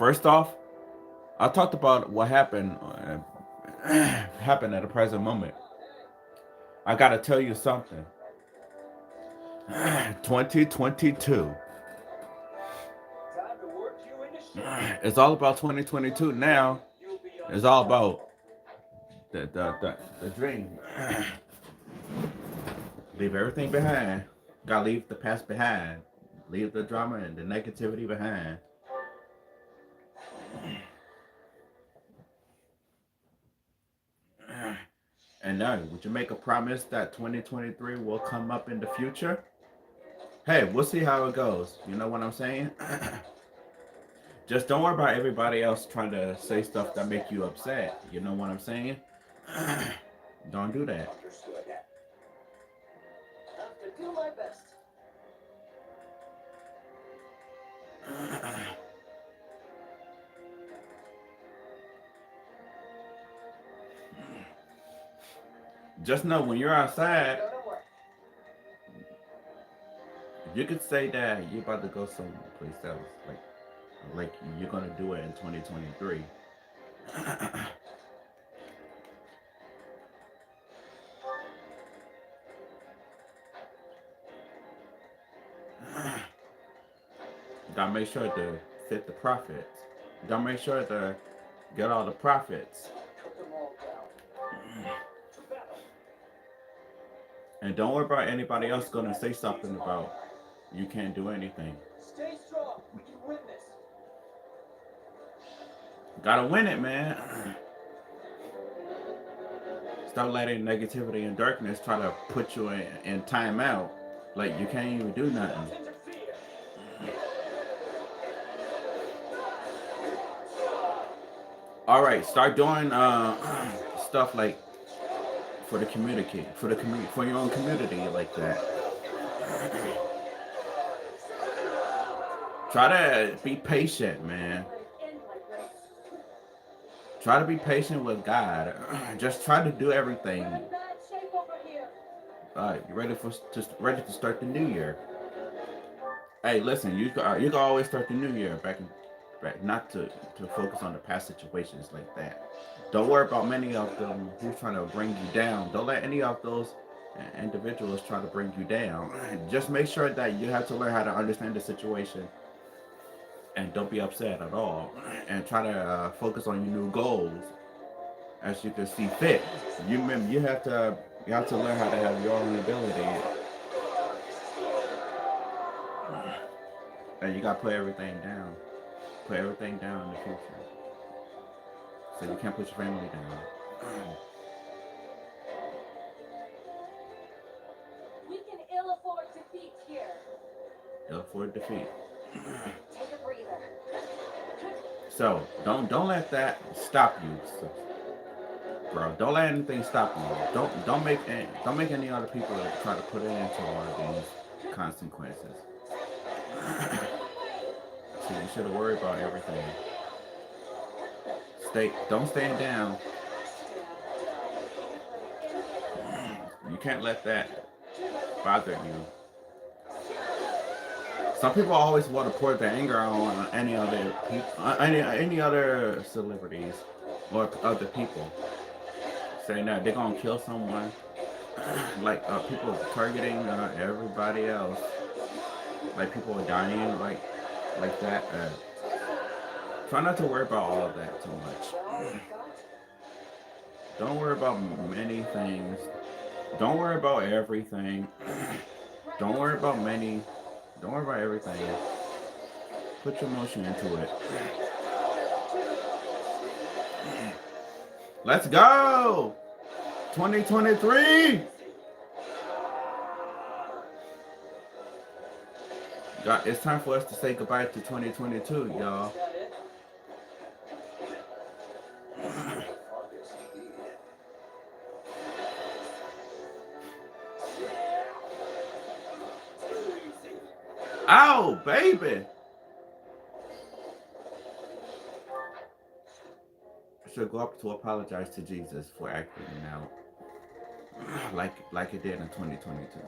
First off, I talked about what happened happened at the present moment. I gotta tell you something. 2022. It's all about 2022 now. It's all about the dream. Leave everything behind. Gotta leave the past behind. Leave the drama and the negativity behind. And now, would you make a promise that 2023 will come up in the future? Hey, we'll see how it goes. You know what I'm saying? Just don't worry about everybody else trying to say stuff that make you upset. You know what I'm saying? Don't do that. Just know when you're outside, you could say that you're about to go someplace else. Like you're gonna do it in 2023. Gotta make sure to fit the profits. Gotta make sure to get all the profits. And don't worry about anybody else gonna say something about you can't do anything. Stay strong. We can win this. Gotta win it, man. Stop letting negativity and darkness try to put you in timeout. Like you can't even do nothing. All right, start doing stuff like for the community, for your own community, like that. Try to be patient, man. Try to be patient with God. Just try to do everything. You ready to start the new year? Hey, listen, you can always start the new year back, not to focus on the past situations like that. Don't worry about many of them who's trying to bring you down. Don't let any of those individuals try to bring you down. Just make sure that you have to learn how to understand the situation and don't be upset at all. And try to focus on your new goals as you can see fit. You have to learn how to have your own ability, and you gotta put everything down. Put everything down in the future. So you can't put your family down. We can ill afford defeat here. Ill afford defeat. Take a breather. So don't let that stop you, bro. Don't let anything stop you. Don't make any other people try to put it into all of these consequences. So you should worry about everything. Don't stand down. You can't let that bother you. Some people always want to pour their anger on any other people, any other celebrities or other people, saying that they're gonna kill someone. Like people targeting everybody else. Like people are dying like that. Try not to worry about all of that too much. Don't worry about many things. Don't worry about everything. Don't worry about many. Don't worry about everything. Put your emotion into it. Let's go! 2023! God, it's time for us to say goodbye to 2022, y'all. Ow, baby! I should go up to apologize to Jesus for acting out like it did in 2022.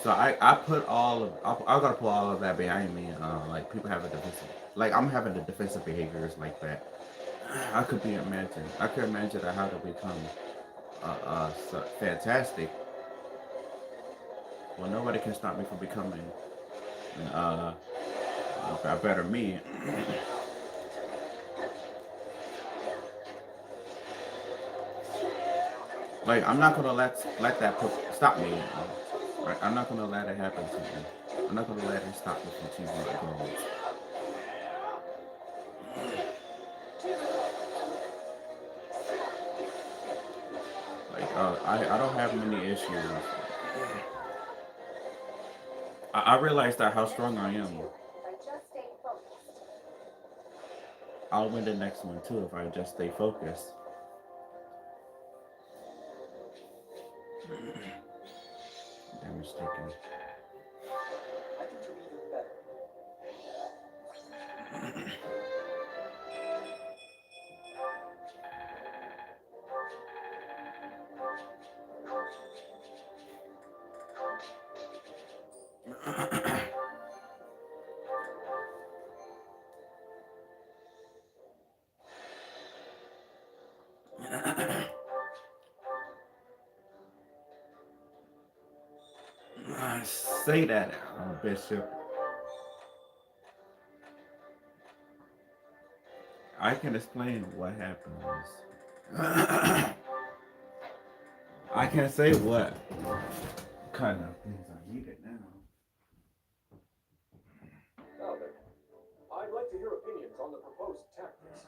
So I put all of I gotta put all of that behind me. Like people have a defensive, like I'm having the defensive behaviors like that. I could be imagined. I could imagine how to become fantastic. Well, nobody can stop me from becoming uh, a better me. Like I'm not gonna let that stop me. Right? I'm not gonna let it happen to me. I'm not gonna let it stop me from achieving my goals. Like I don't have many issues. I realize that how strong I am. If I just stay focused. I'll win the next one too if I just stay focused. Damage taken. I can do even better. Say that, Bishop. I can explain what happens. I can say what kind of things are needed now. Now then, I'd like to hear opinions on the proposed tactics.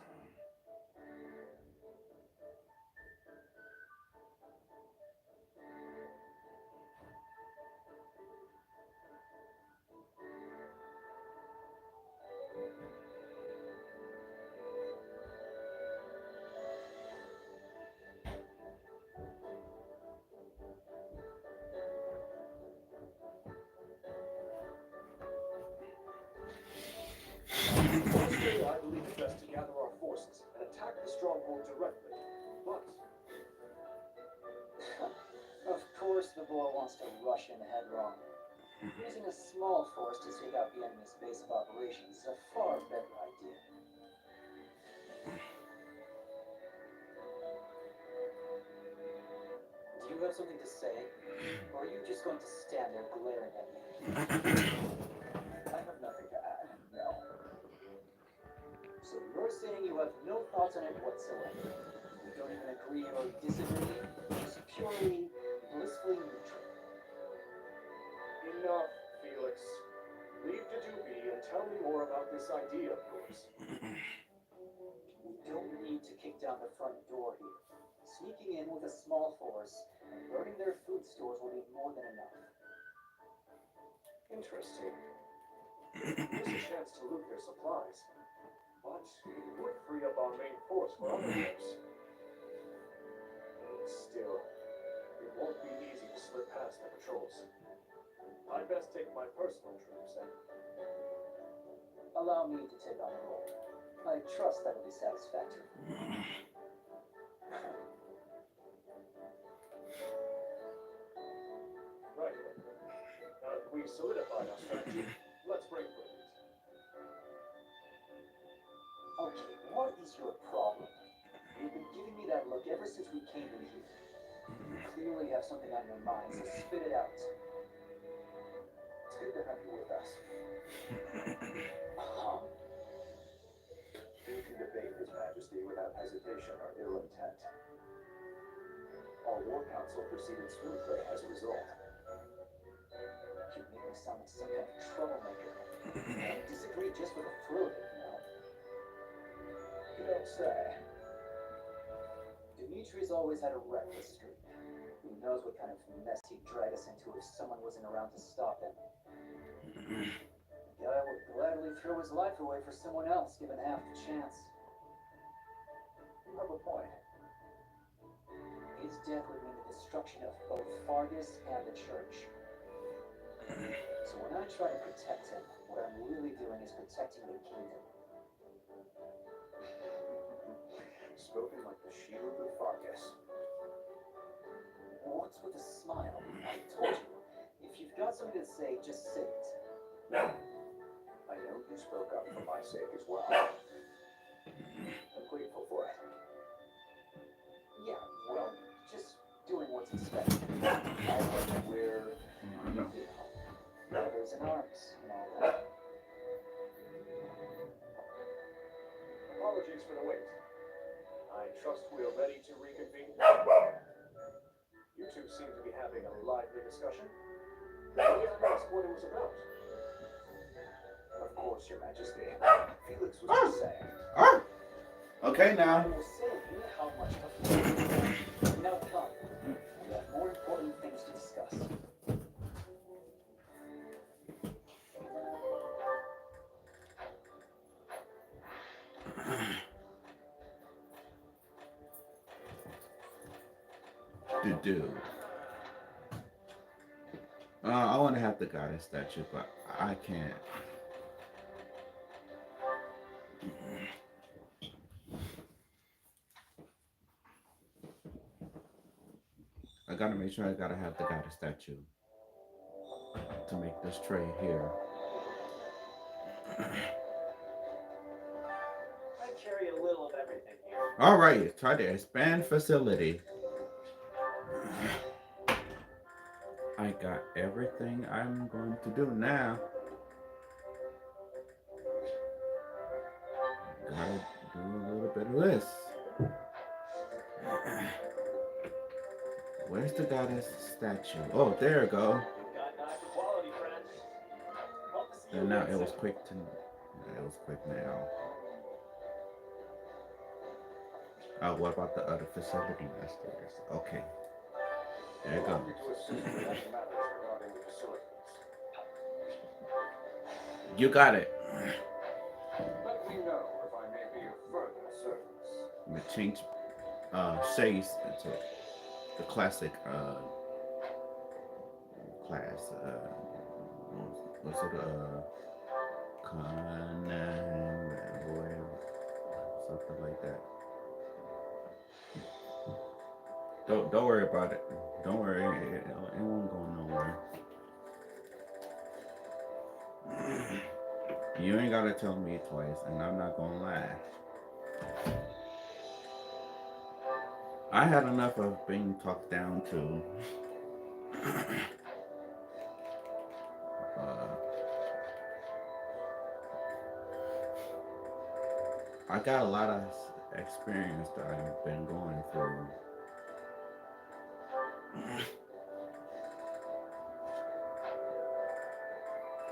Firstly, I believe it best to gather our forces and attack the stronghold directly. But Of course, the boy wants to rush in headlong. Using a small force to take out the enemy's base of operations is a far better idea. Do you have something to say? Or are you just going to stand there glaring at me? I have nothing to add, no. So you're saying you have no thoughts on it whatsoever? You don't even agree or disagree? Just purely, blissfully neutral. Enough, Felix. Leave to be and tell me more about this idea of yours. We don't need to kick down the front door here. Sneaking in with a small force and burning their food stores will be more than enough. Interesting. Here's a chance to loot their supplies. But it would free up our main force for other use. Still, it won't be easy to slip past the patrols. I'd best take my personal troops and... Allow me to take on the role. I trust that will be satisfactory. Right. Now that we've solidified our strategy, let's break for it. Okay, what is your problem? You've been giving me that look ever since we came in here. You clearly have something on your mind, so spit it out. It's good to have you with us. You can debate His Majesty without hesitation or ill intent. Our war council proceeded smoothly as a result. You make me sound like some kind of troublemaker. I disagree just for the thrill of it, you know? You don't say. Dimitri's always had a reckless streak. Who knows what kind of mess he'd drag us into if someone wasn't around to stop him. The guy would gladly throw his life away for someone else, given half the chance. You have a point. His death would mean the destruction of both Fargus and the church. So when I try to protect him, what I'm really doing is protecting the kingdom. Spoken like the shield of Fargus. What's with the smile? I told you, if you've got something to say, just say it. I know you spoke up for my sake as well. I'm grateful for it. Yeah, well, just doing what's expected. We're No. Brothers in arms and all that. apologies for the wait. I trust we are ready to reconvene. You two seem to be having a lively discussion. May I ask what it was about? Of course, Your Majesty. Felix was just saying. Oh, okay I now. was saying how much of now come. We have more important things to discuss. Do. I want to have the goddess statue, but I can't. I gotta make sure I gotta have the goddess statue to make this tray here. I carry a little of everything here. All right, try to expand facility. I got everything I'm going to do now. Gotta do a little bit of this. Where's the goddess statue? Oh, there we go. Got an eye for quality, friend. Hope to see you And now again it was soon. quick to. It was quick now. What about the other facility masters? Okay, there it Allow goes. me to assist with any matters regarding the facilities. You got it. Let me know if I may be of further service. I'm gonna change Shay's into the classic class. What's it? Conan, something like that. Don't worry about it. Don't worry, it won't go nowhere. You ain't gotta tell me twice, and I'm not gonna lie. I had enough of being talked down to. I got a lot of experience that I've been going through.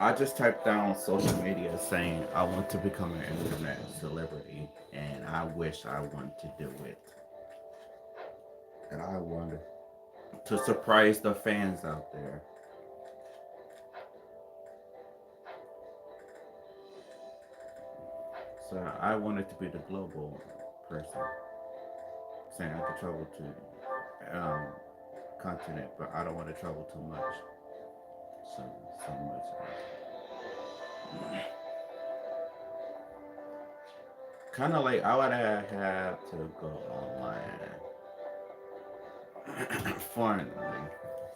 I just typed down social media saying I want to become an internet celebrity, and I wish I want to do it. And I wanted to surprise the fans out there. So I wanted to be the global person, saying I could travel to continent, but I don't want to travel too much. So much. Kind of like I would have had to go online. Finally,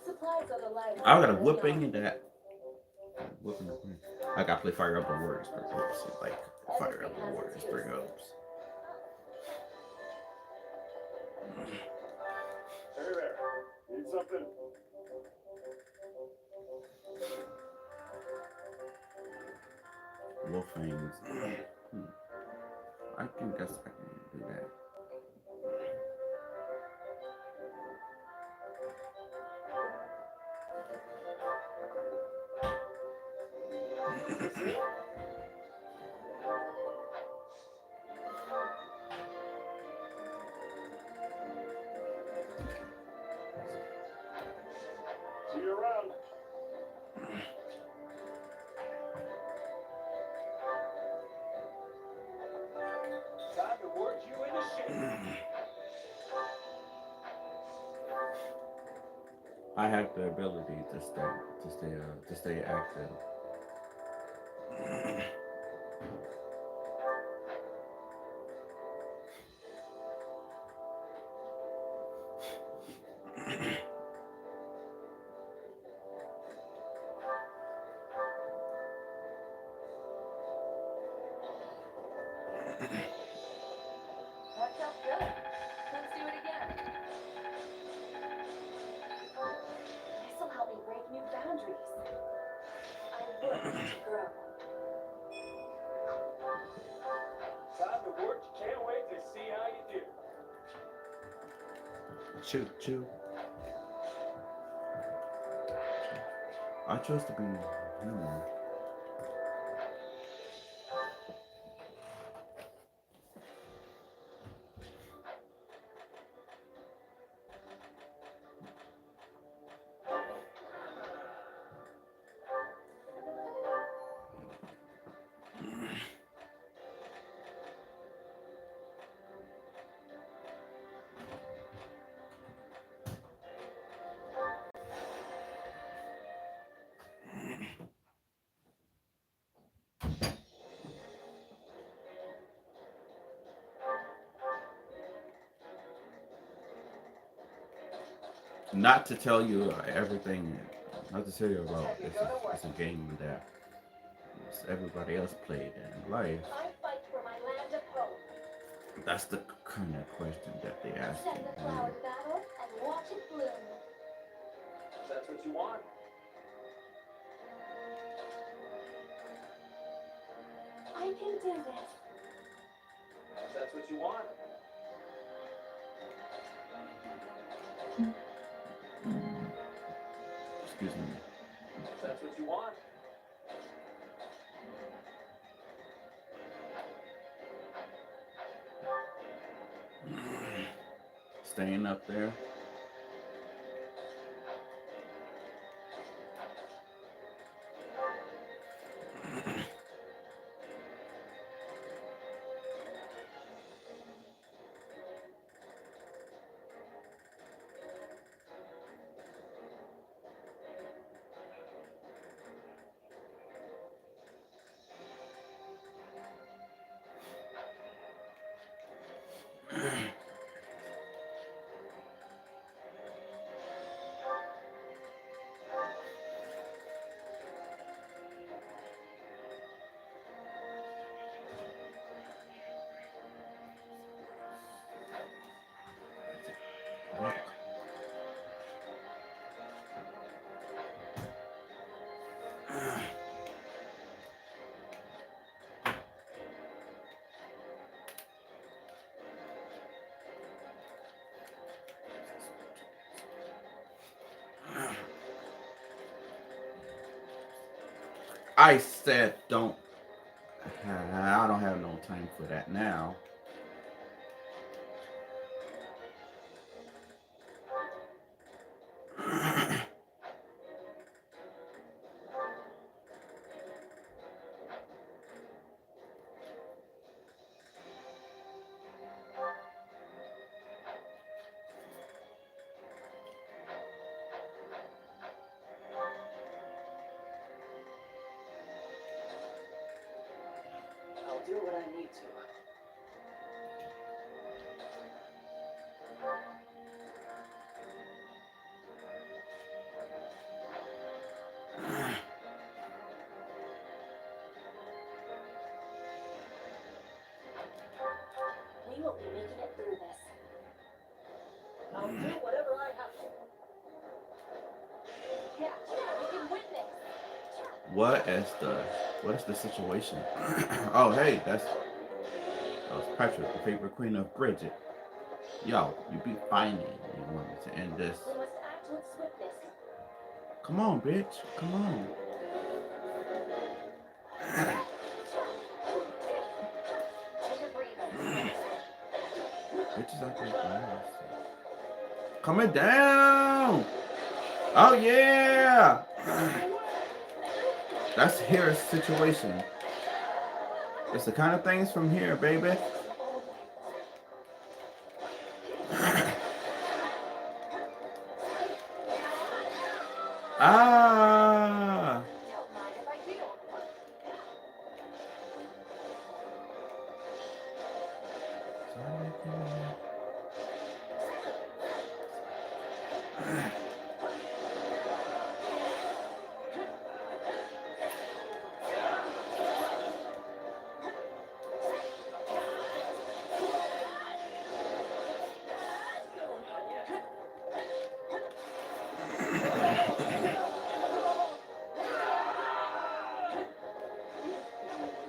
Supplies are the life. I got a whooping in that. Whooping. I got to play Fire Emblem Warriors for hopes. Like Fire Emblem Warriors for hopes. Hey there. Need something? Wolfings. I guess I can do that. See you around. Time to work you into shape. I have the ability to stay active. report. Can't wait to see how you do. Choo choo. I chose to be human. Not to tell you everything, not to tell you about it's a game that everybody else played in life. I fight for my land of hope. That's the kind of question that they ask Set you. the flower battle and watch it bloom. If that's what you want. I can do this. If that's what you want. Excuse me. If that's what you want. Staying up there. I said don't. I don't have no time for that now. I'll do what I need to. We will be making it through this. I'll do whatever I have to. Yeah, we can win this. What is the situation? Oh hey, that was Patrick, the favorite queen of Bridget. Yo, you be finding you want me to end this. We must act with swiftness. Come on, bitch. Come on. Take a breather. Bitches out there. Coming down. Oh yeah. That's here situation. It's the kind of things from here, baby. Ah. Don't mind if I do.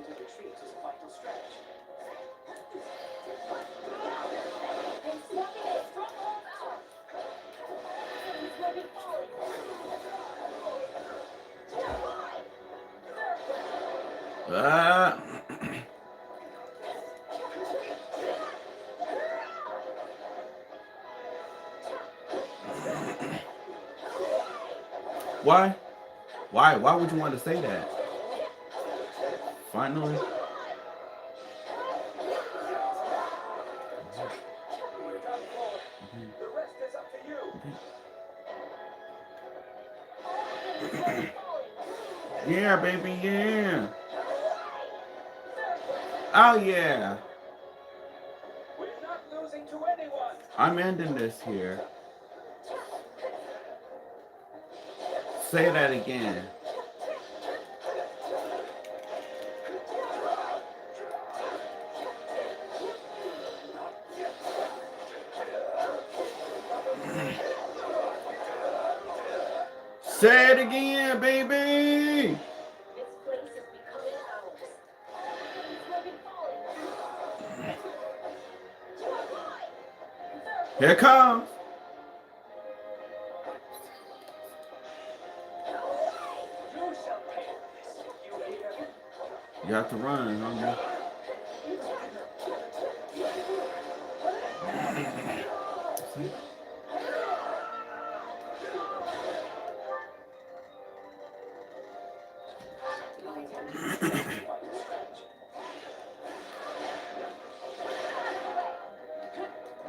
To retreat is a vital strategy. Uh, why? Why? Why would you want to say that? Finally. We're done for. The rest is up to you. Yeah, baby, yeah. Oh, yeah. We're not losing to anyone. I'm ending this here. Say that again. Say it again, baby. This place is becoming ours. It's moving forward. Here it comes. You shall pay for this. You hear? You have to run, homie.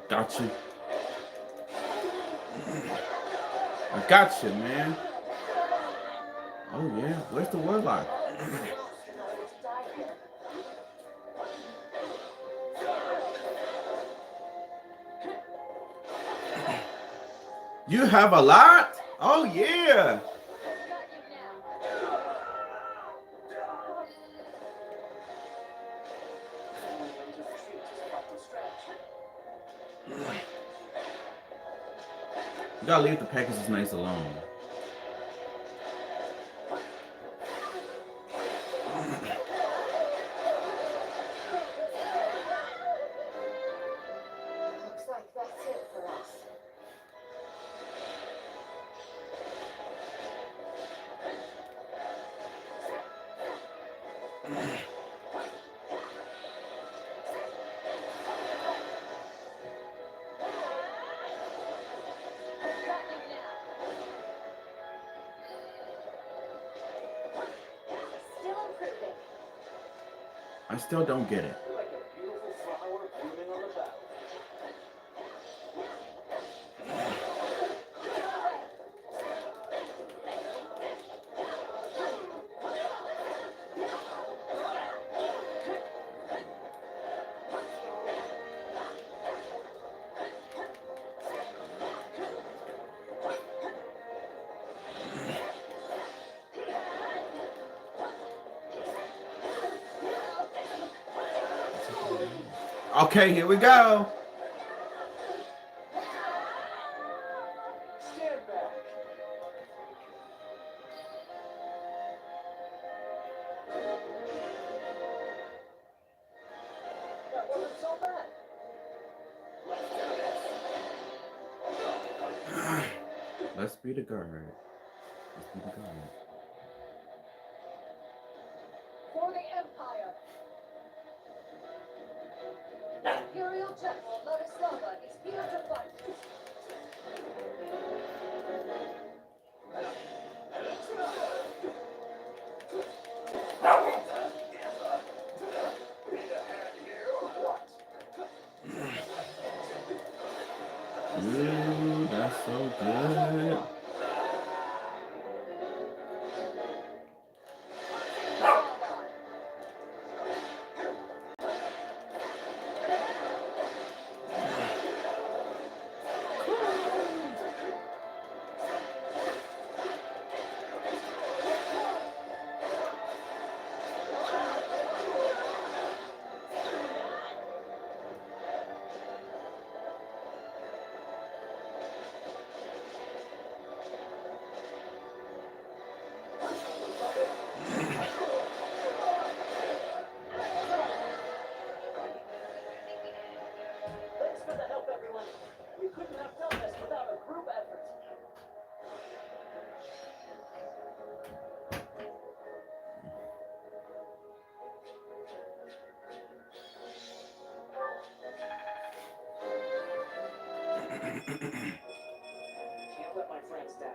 Got you. I got you, man. Oh yeah, where's the warlock? You have a lot? Oh yeah. You gotta leave the packages nice alone. Looks like that's it for us. Still improving. I still don't get it. Like a beautiful flower blooming on the bough. Okay, here we go. Stand back. That wasn't so bad. Let's be the guard. Let's be the guard. For the Empire. Imperial General Ladislava is here to fight. Ooh, that's so good. Can't let my friends down.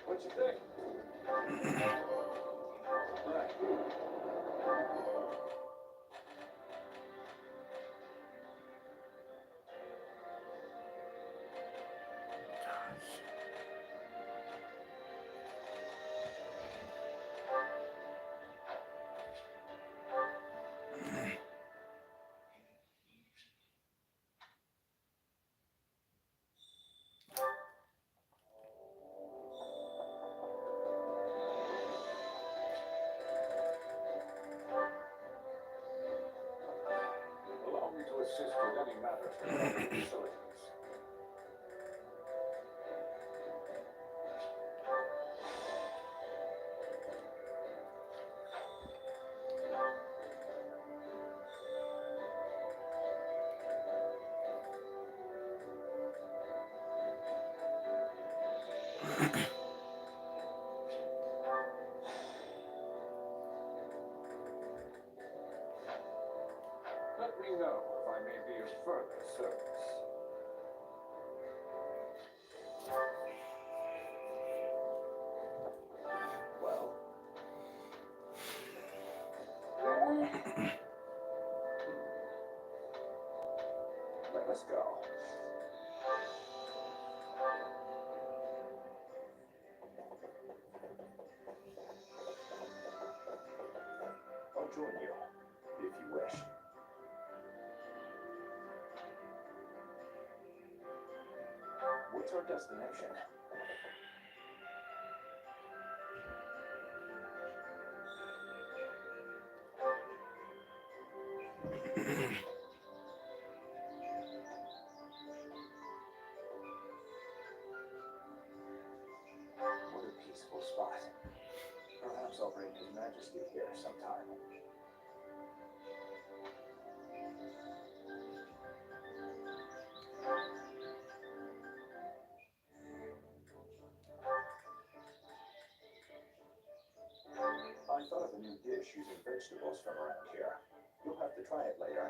What you think? Right. Allow me to assist with any matters regarding the facilities. Let me know if I may be of further service. Well, let us go. I'll join you, if you wish. What's our destination? What a peaceful spot. Perhaps I'll bring His Majesty here sometime. I thought of a new dish using vegetables from around here. You'll have to try it later.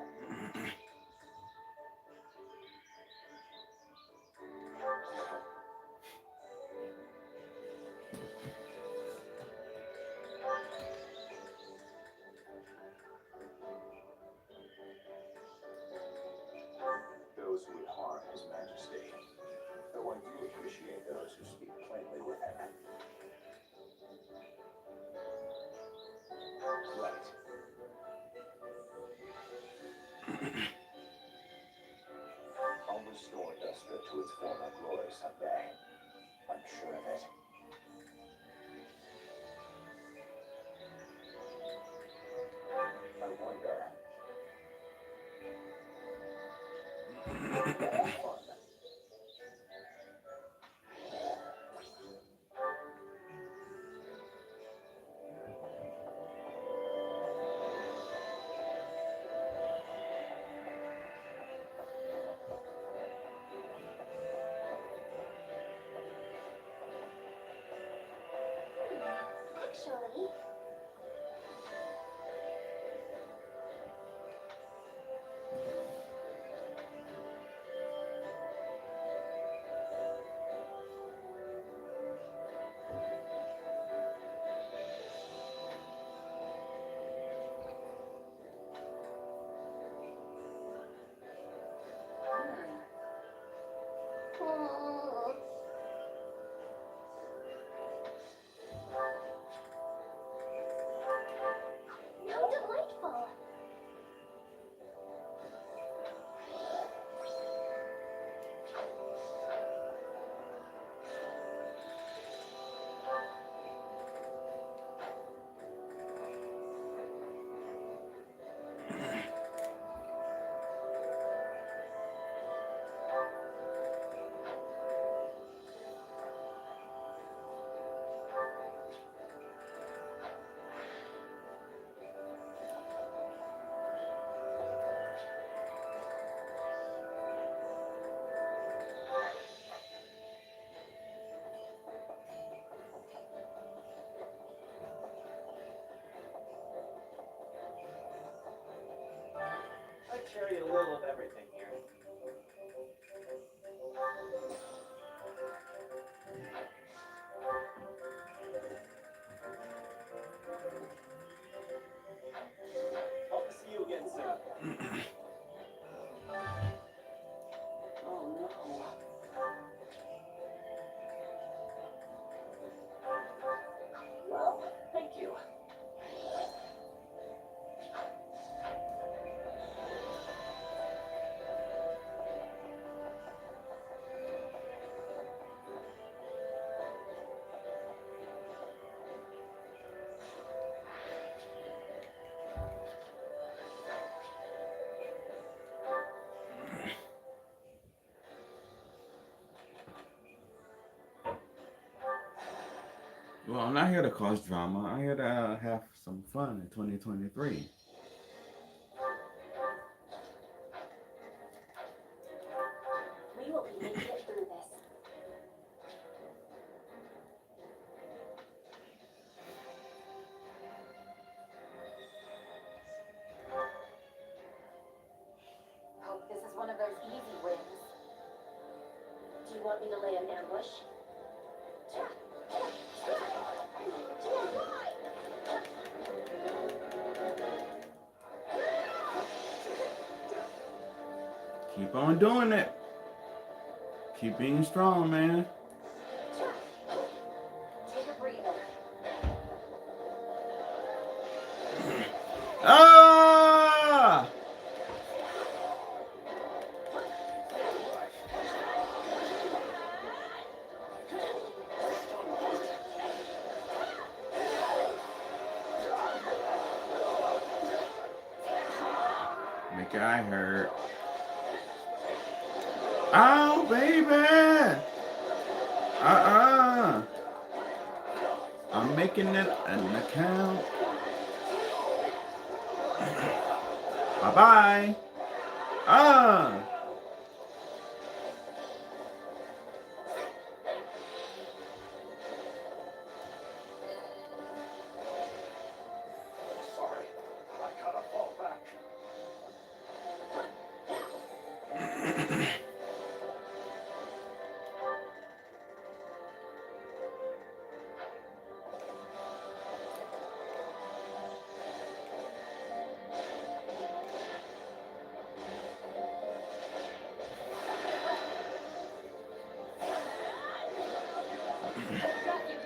Those who would harm His Majesty. Though I do appreciate those who speak plainly with him. Right. I'll restore Duster to its former glory someday. I'm sure of it. I wonder. Fun. Actually, oh, how delightful. Well, I'm not here to cause drama. I'm here to have some fun in 2023. We will be making it through this. Hope this is one of those easy wins. Do you want me to lay an ambush? Keep on doing it. Keep being strong, man. Take a breather. Ah! My guy hurt. Oh, baby! I'm making it an account. Bye-bye. Ah! Sorry, I gotta fall back.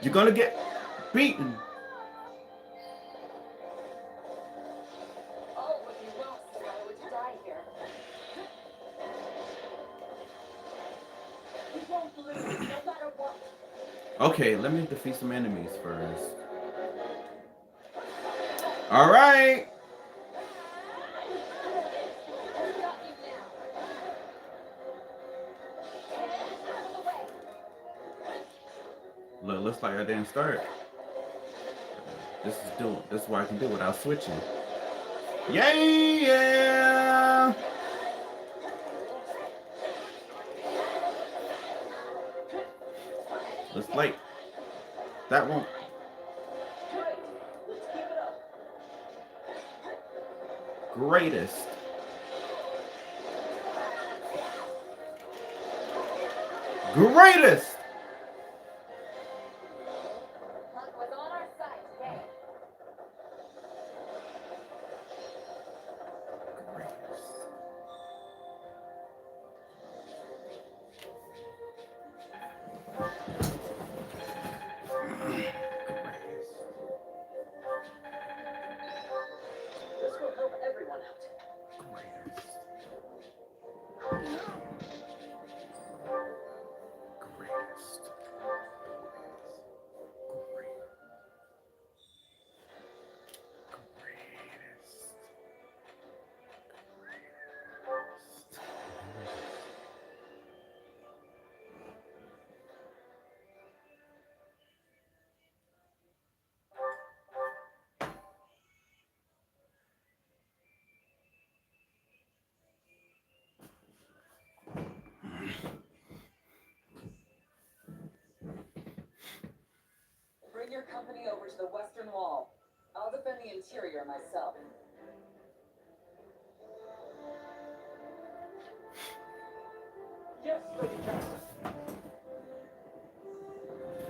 You're gonna get beaten. Oh, would you lost, why would you die here? We won't lose, no matter what. Okay, let me defeat some enemies first. All right. I've got you now. Out of the way. Look, looks like I didn't start. This is what I can do without switching. Yeah! Looks like that won't. Great. Let's keep it up. Greatest. Greatest! Luck was on our side today. This will help everyone out. Bring your company over to the Western Wall. I'll defend the interior myself. Yes, Lady Captain.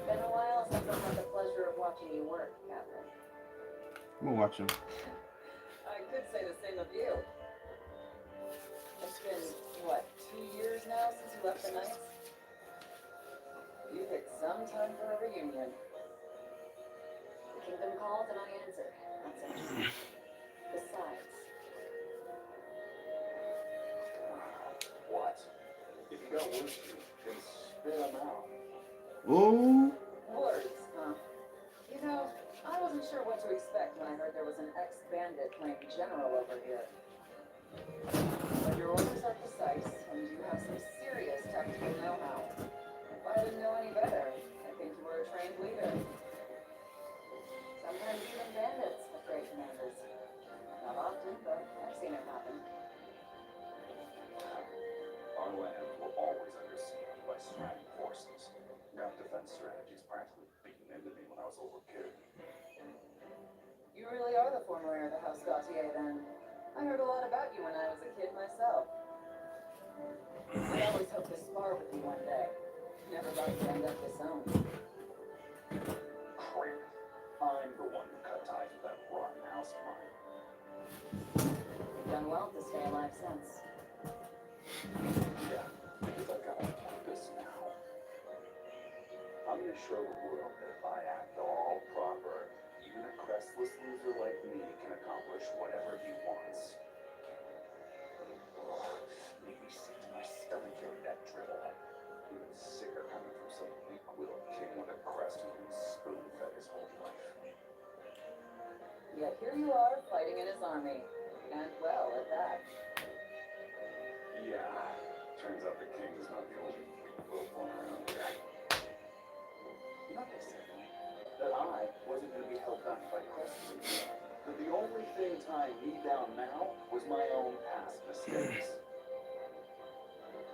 Been a while since I've had the pleasure of watching you work, Captain. I'm gonna watch him. I could say the same of you. It's been, what, 2 years now since you left the Knights? You picked some time for a reunion. The kingdom called and I answered. That's it. Besides, What? If you got words to, then spit them out. Ooh. Words, huh? You know, I wasn't sure what to expect when I heard there was an ex-bandit playing general over here. But your orders are precise, and you have some serious tactical know-how. If I didn't know any better, I think you were a trained leader. really are the former heir of the House Gautier then. I heard a lot about you when I was a kid myself. I always hoped to spar with you one day. Never thought you'd end up disowned. Crap. I'm the one who cut ties with that rotten house of mine. You've done well to stay alive since. Yeah, because I've got a purpose now. I'm gonna show the world that if I act all proper, even a crestless loser like me can accomplish whatever he wants. Ugh, made me sick to my stomach hearing that dribble. Even sicker coming from some weak-willed king with a crest who's been spoon-fed his whole life. Yet here you are, fighting in his army. And well, at that. Yeah, turns out the king is not the only weak-willed one around here. You know what they said to me? That I wasn't going to be held back by questions. That the only thing tying me down now was my own past mistakes.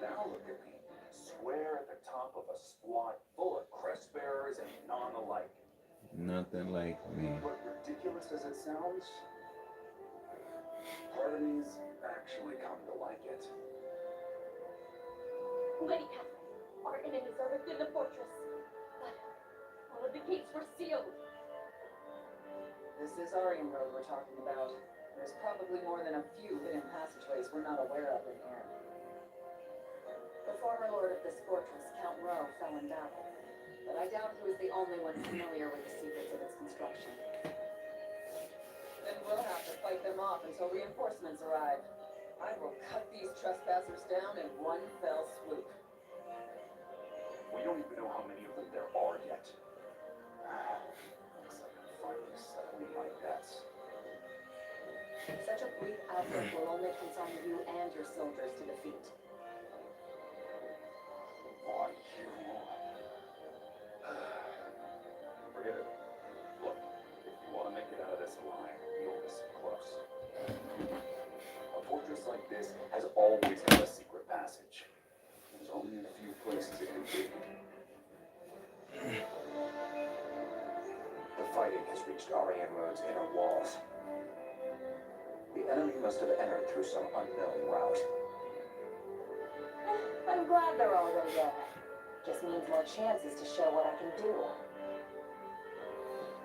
Now look at me, square at the top of a squad full of crest bearers and none alike. Nothing like me. But ridiculous as it sounds, part of me's actually come to like it. Lady Catherine, our enemies are within the fortress. But all of the gates were sealed. This is Arian Road we're talking about. There's probably more than a few hidden passageways we're not aware of in here. The former lord of this fortress, Count Rowe, fell in battle. But I doubt he was the only one familiar with the secrets of its construction. Then we'll have to fight them off until reinforcements arrive. I will cut these trespassers down in one fell swoop. We don't even know how many of them there are yet. Looks like I'm finally settling my debts. Such a brief outbreak will only consign you and your soldiers to defeat. Why you? Forget it. Look, if you want to make it out of this alive, you'll listen close. A fortress like this has always had a secret passage. There's only a few places it can be. The fighting has reached Arian Road's inner walls. The enemy must have entered through some unknown route. I'm glad they're already there. Just means more chances to show what I can do.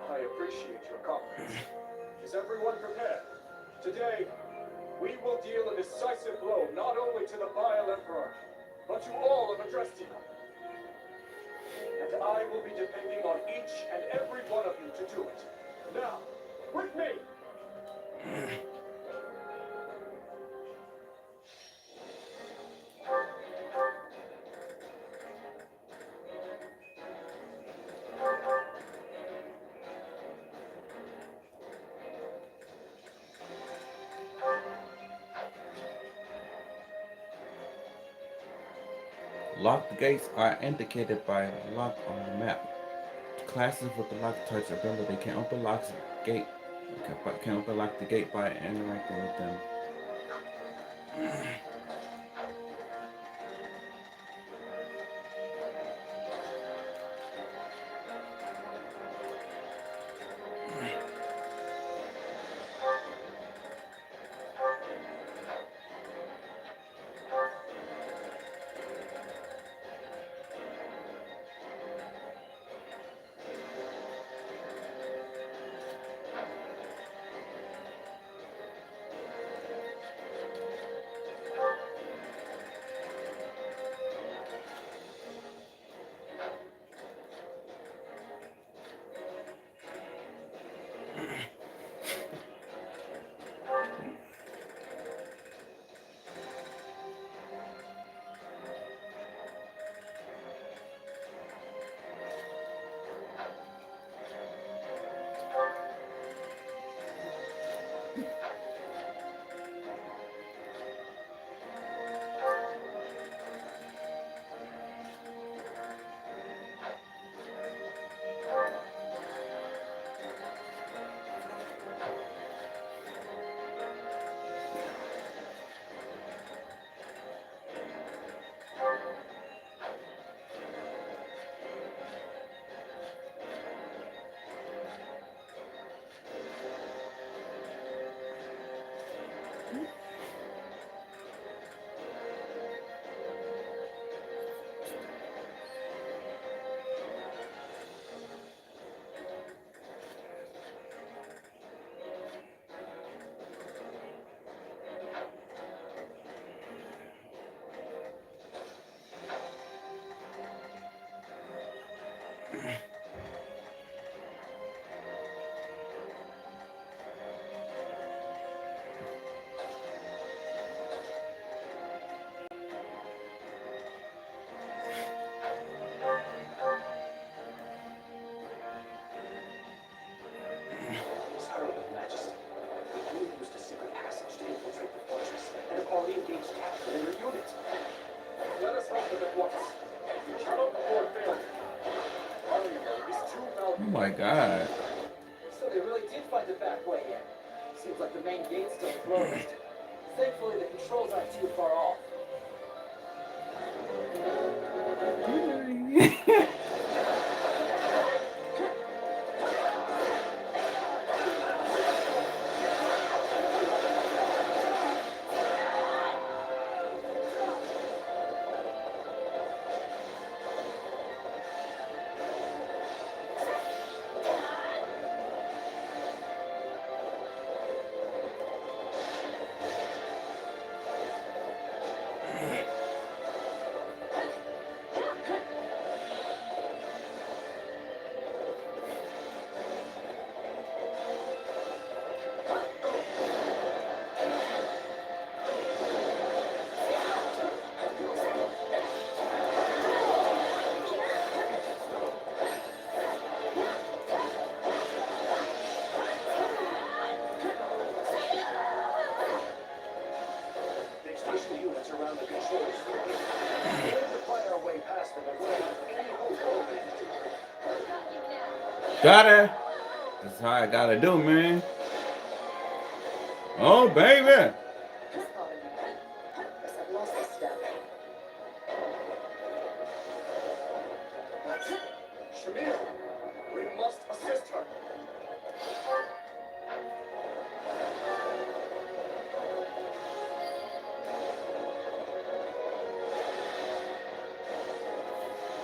I appreciate your confidence. Is everyone prepared? Today, we will deal a decisive blow not only to the vile Emperor, but to all of Adrestia. And I will be depending on each and every one of you to do it. Now, with me! Locked gates are indicated by a lock on the map. Classes with the lock touch ability can open lock the gate by interacting with them. once. You cannot afford failure. Failure is too Oh valuable. my god. So they really did find a back way in. Seems like the main gate's still closed. Thankfully, the controls aren't too far off. The extension units around the controls. We need to find our way past them and we'll have any hope of opening it. Got her. That's how I gotta do, man. Oh, baby. Just thought of it. Guess I've lost a step. Shamir, we must assist her.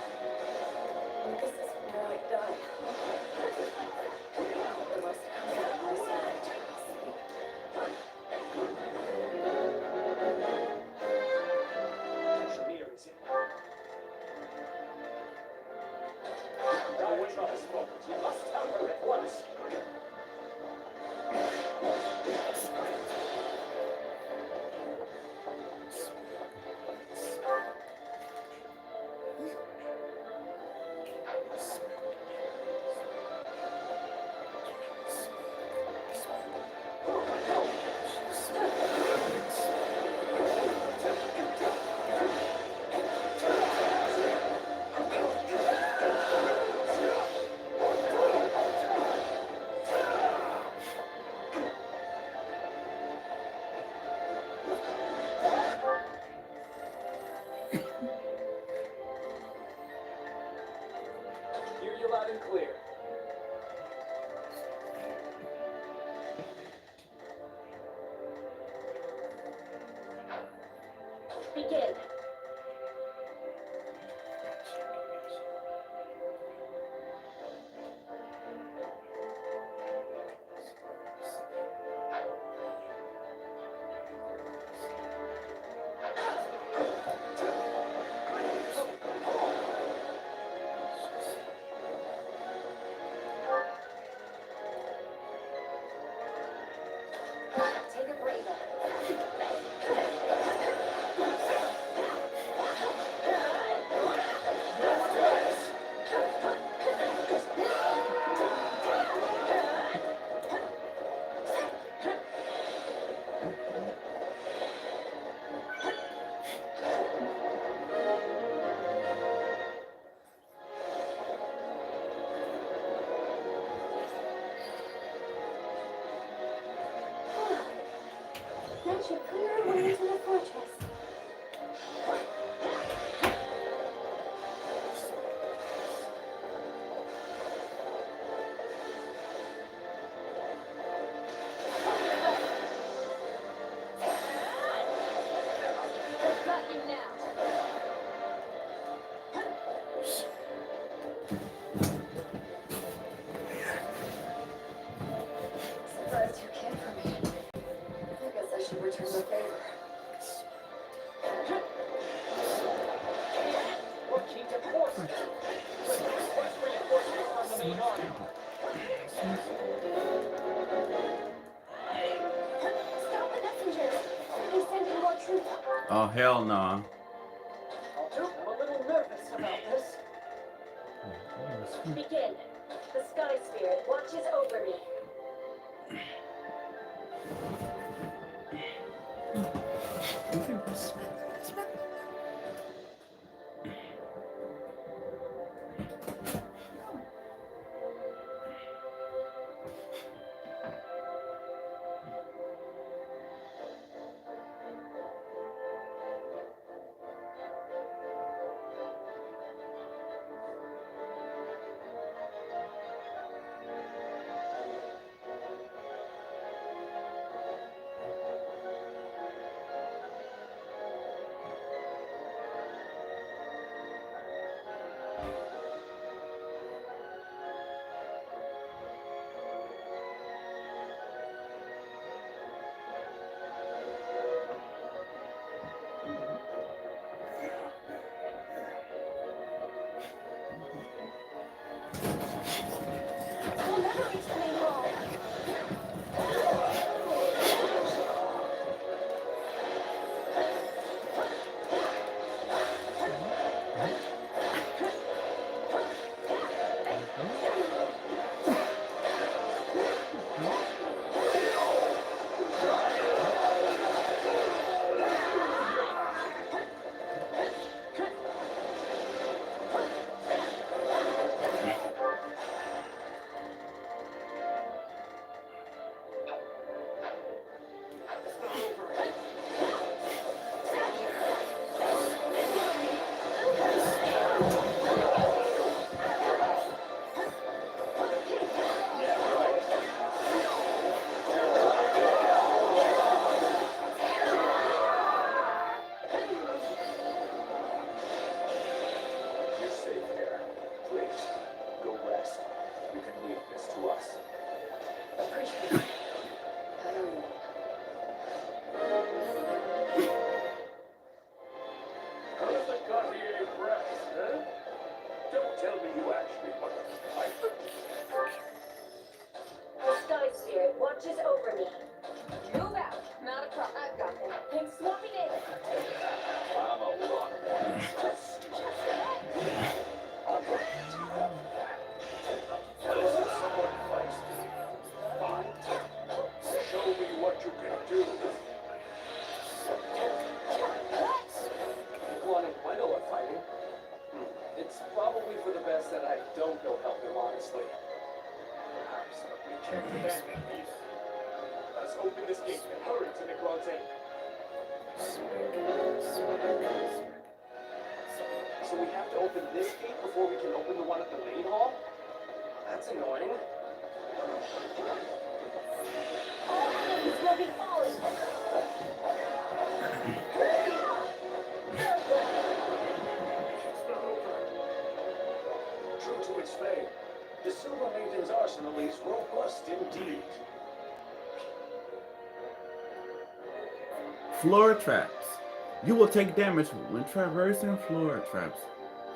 Well, this is where I die. The most comfortable place I can sleep. Shamir is in. Now wait on this moment. You must tell her at once. Hear you loud and clear. Begin. Take a breather. That should clear our way into the fortress. I've got you now. Surprised you came for me. I guess I should return the favor. We're key to force. Request reinforcements from the main army. Stop the messengers. He's sending more troops. Oh, hell no. I'm a little nervous about this. Begin. The Sky Spirit watches over me. We'll never reach the main hall. You're safe here. Please, go rest. You can leave this to us. Appreciate it. I don't know. How's the Gautier press, huh? Don't tell me you actually want to fight them. The Sky Spirit watches over me. Move out. Not a problem. I've got them. I'm swapping in. I'm a lot more stressed. I'm going to do that. Listen, someone fights me. Fine. Show me what you can do. I know what fighting. It's probably for the best that I don't go help him, honestly. Perhaps we can't abandon these. Let's open this gate and hurry to Necron's End. So we have to open this gate before we can open the one at the main hall? That's annoying. It's gonna be falling. True to its fame, the Silver Maiden's arsenal is robust indeed. Floor traps. You will take damage when traversing floor traps.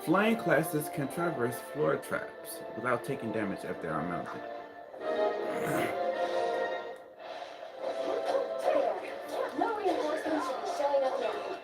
Flying classes can traverse floor traps without taking damage if they are mounted. There. No reinforcements should be showing up now.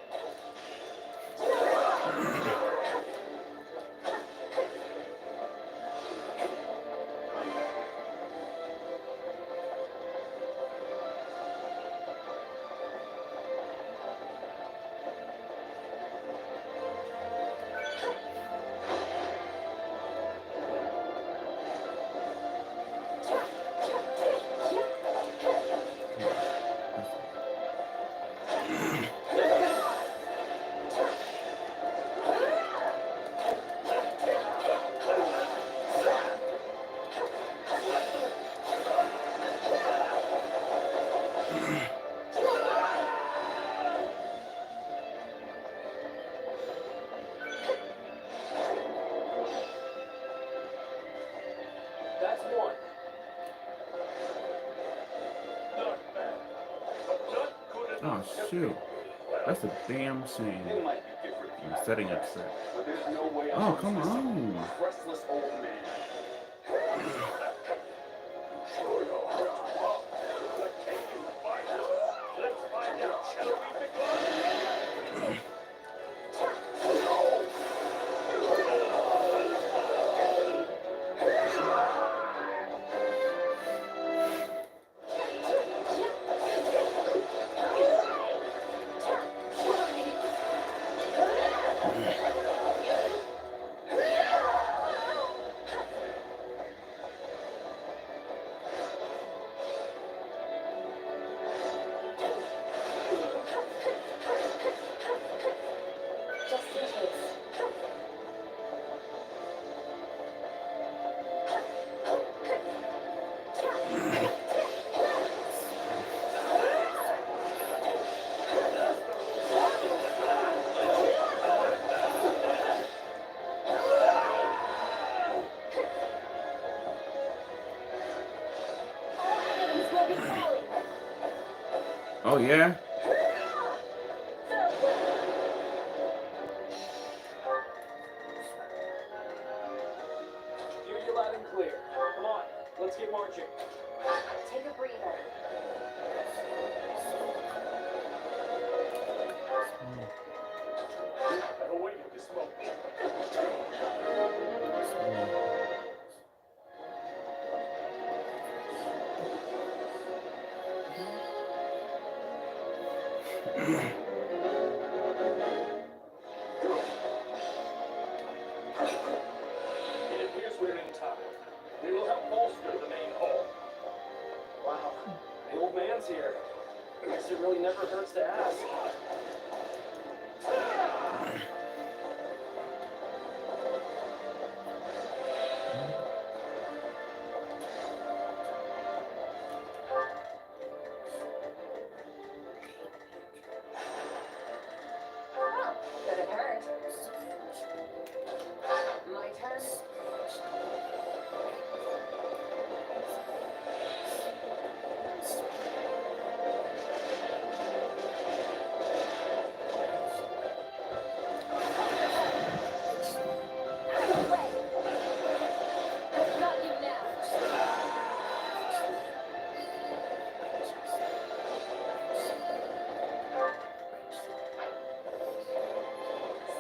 That's one. Not bad. But not good Oh enough. shoot. That's a damn shame. It might be different I'm setting a trap. but there's no way Oh, I'm come resisting on. a restless old man. Sure you're hurt. But can you fight us? Let's find out, shall we, McClung? Just in case. All items will be falling. Oh yeah? Here you loud and clear. Come on, let's get marching. Take a breather. I've awaited this moment. It appears we're in time. We will help bolster the main hall. Wow, the old man's here. I guess it really never hurts to ask. Well, couldn't hurt. My turn. Got you now.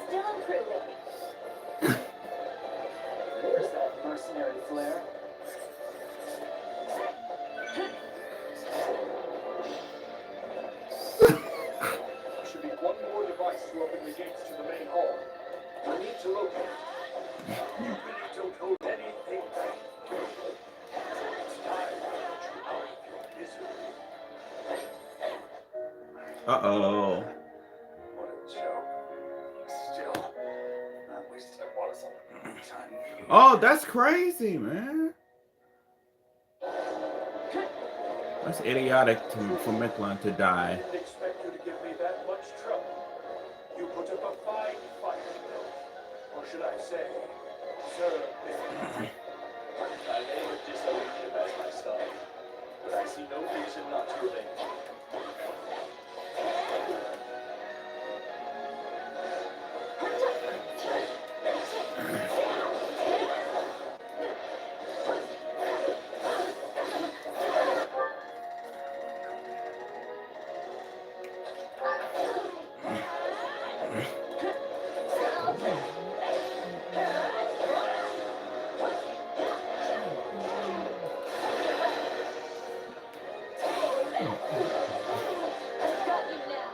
Still improving. There's that mercenary flair. There should be one more device to open the gates to the main hall. We need to locate it. You really don't hold anything back. It's time to get you out of your misery. Uh-oh. What a joke. Still, at least I bought us a time. Oh, that's crazy, man. That's idiotic for Michelin to die. I didn't expect you to give me that much trouble. You put up a fine fight, though. Or should I say, serve me. I may have disowned him as my son, but I see no reason not to remain. Got you now.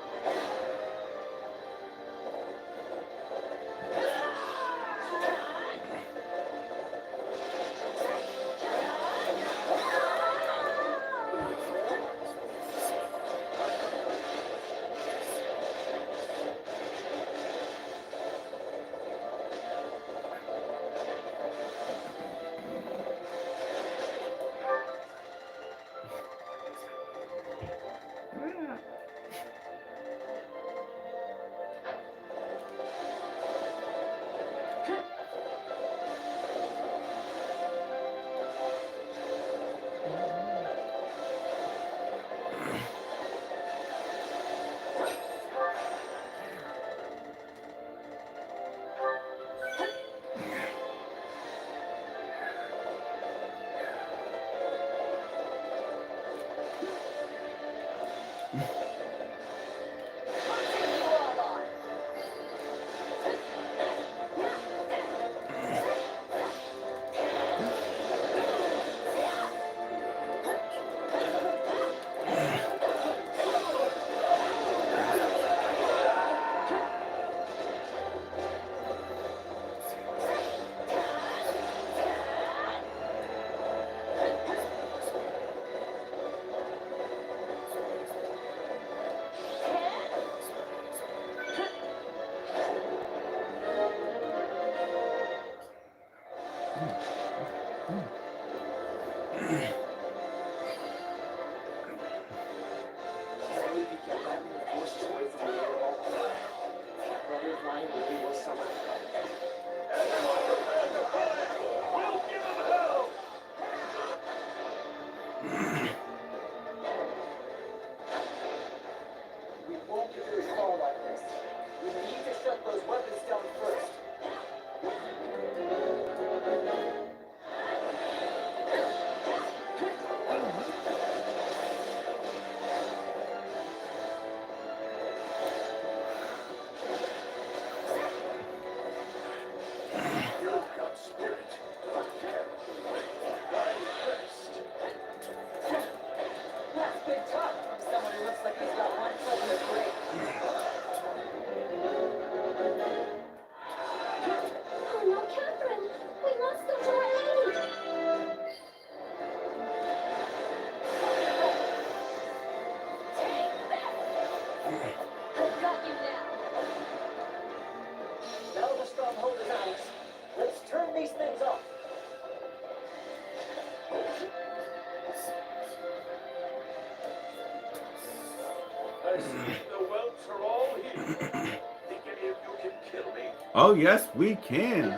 Oh, yes, we can.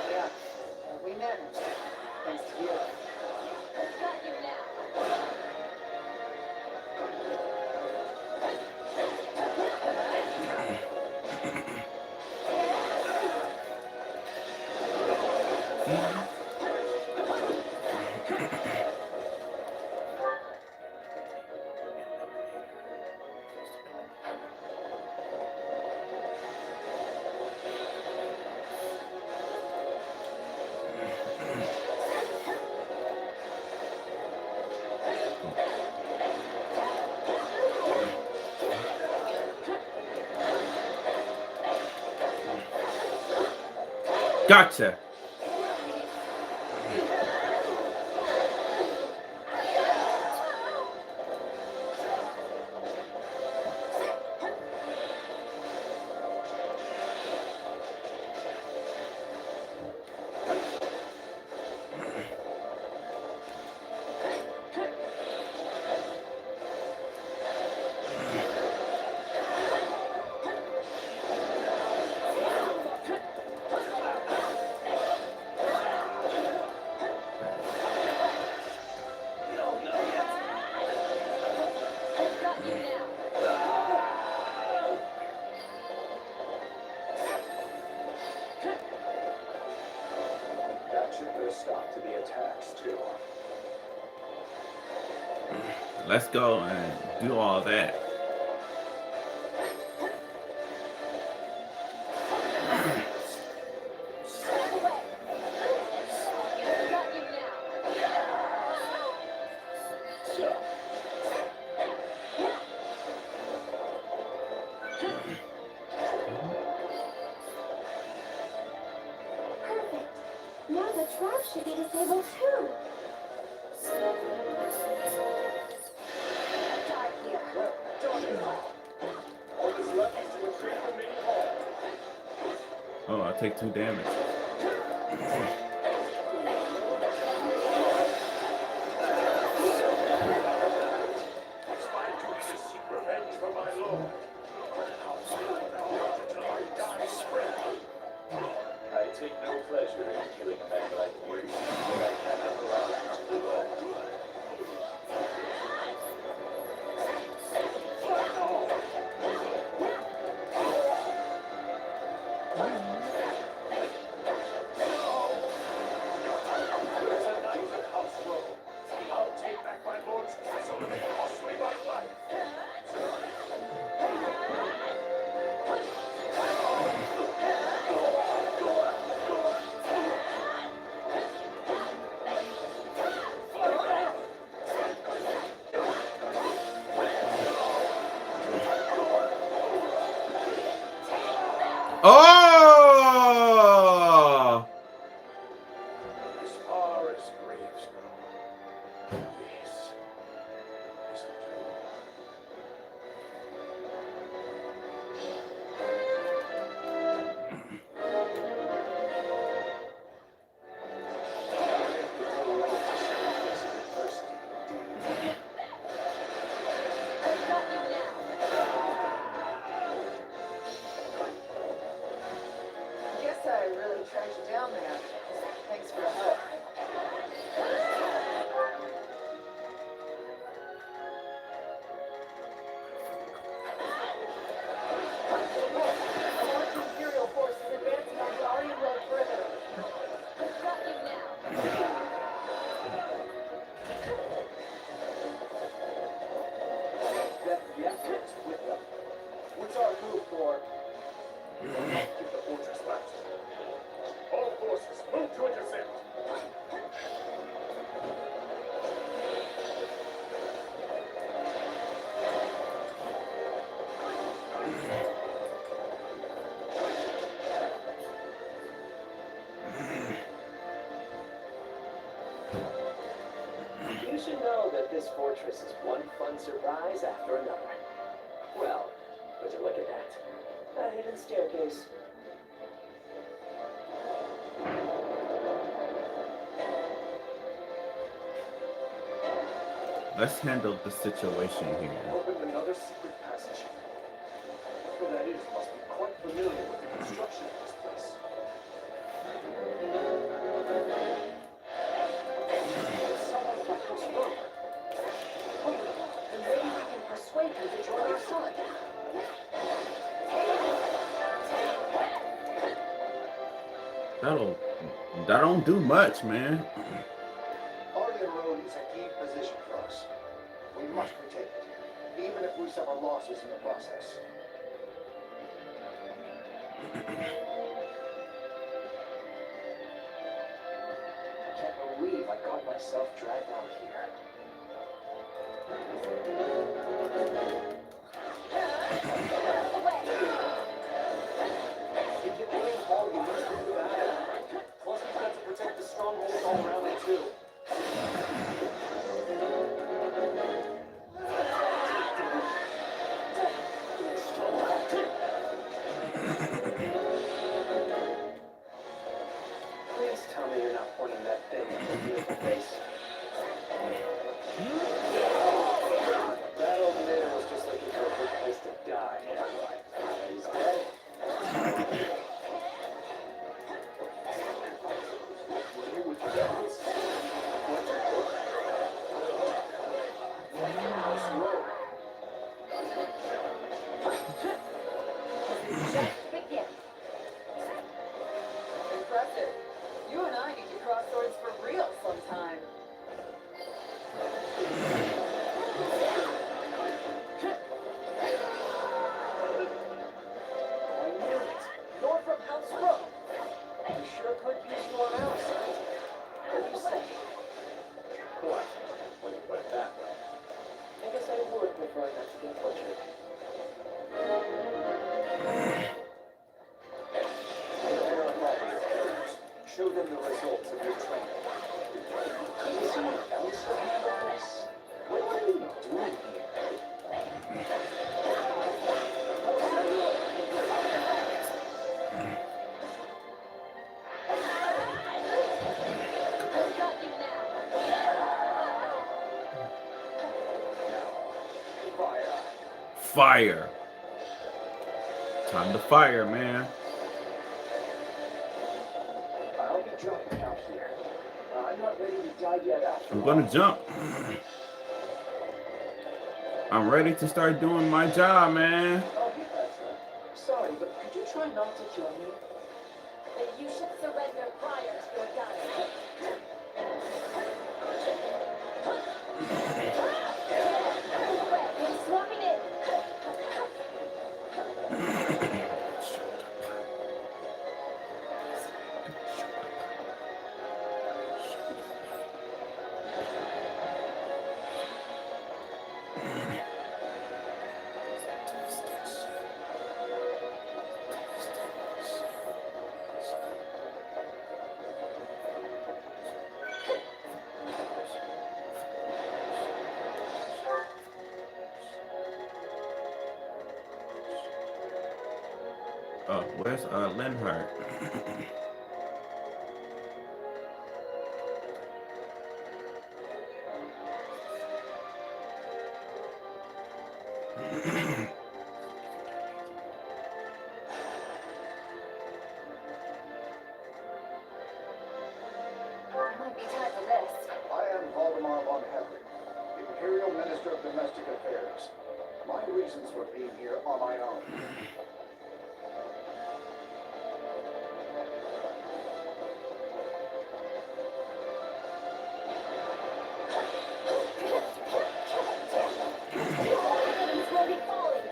Yeah, we managed. Thanks to you. Got you now. Gotcha. Got you now. That should put a stop to the attacks, too. Let's go and do all that. Step away. Got you now. Perfect. Now the trap should be disabled too. Die here. Well, done it. All that's left is to retreat the main hall. Oh, I take 2 damage. It's my duty to seek revenge for my lord. Until I die spread. I take no pleasure in killing a man like you, but I cannot allow you to do that. There's a night at House Row. I'll take back my lord's castle and it costs me my life. Oh! As far as graves go, this is a tomb. Got you now. Guess I really tracked you down there. Thanks for the help. Alarm Imperial forces advancing on the Aryan road further. Got you now. Yes, with them. What's our move for? We will not give the fortress back. All forces, move to intercept. You should know that this fortress is one fun surprise after another. Well, would you look at that? A hidden staircase. let's handle the situation here. Opened another secret passage. Whoever that is must be quite familiar with the construction of this place. It's someone from this room. Oh, and maybe we can persuade them to join our side. That don't do much, man. Arden Road is a key position for us. We must protect it, even if we suffer losses in the process. I can't believe I got myself dragged out here. If you believe all you must do that. Plus, we've got to protect the strongholds all around it, too. Please tell me you're not pointing that thing at the beautiful face. That old man was just looking for a good place to die. He's dead. You with guns. House road. Begin. Impressive. You and I need to cross swords for real sometime. I knew it. You're from House Road. We sure could use you on our side. What do you say? What? When you put it that way. I guess I would prefer not to get butchered. Prepare a lobby. Show them the results of your training. Can someone else handle this? What are you doing here? I've got you now. Fire. Fire. Time to fire, man. I'll be jumping out here. I'm not ready to die yet after I'm all. gonna jump. I'm ready to start doing my job, man. Oh, hey, Petra. Sorry, but could you try not to kill me? Then you should surrender prior to your dying. He's swapping it. Oh, where's Linhart? It might be time to rest. I am Valdemar von Heffling, Imperial Minister of Domestic Affairs. My reasons for being here are my own. Heavens will be falling.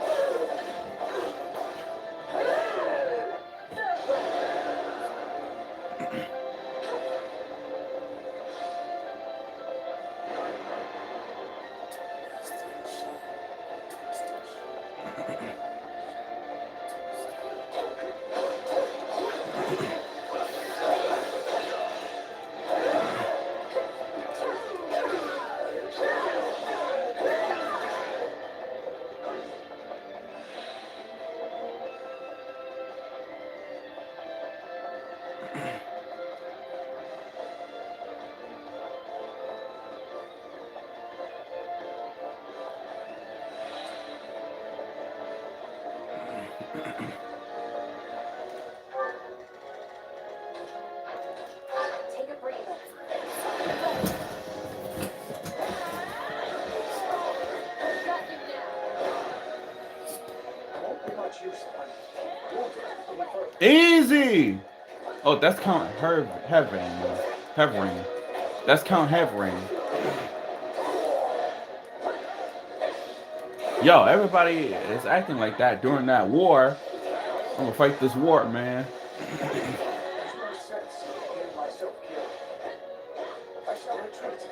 Take a breather. Got you now. Won't be much use if I'm wounded any further. Easy. Oh, that's count Heavering. Heavering. That's count Heavering. Yo, everybody is acting like that during that war. I'm gonna fight this war, man. There's no sense in getting myself killed. I shall retreat.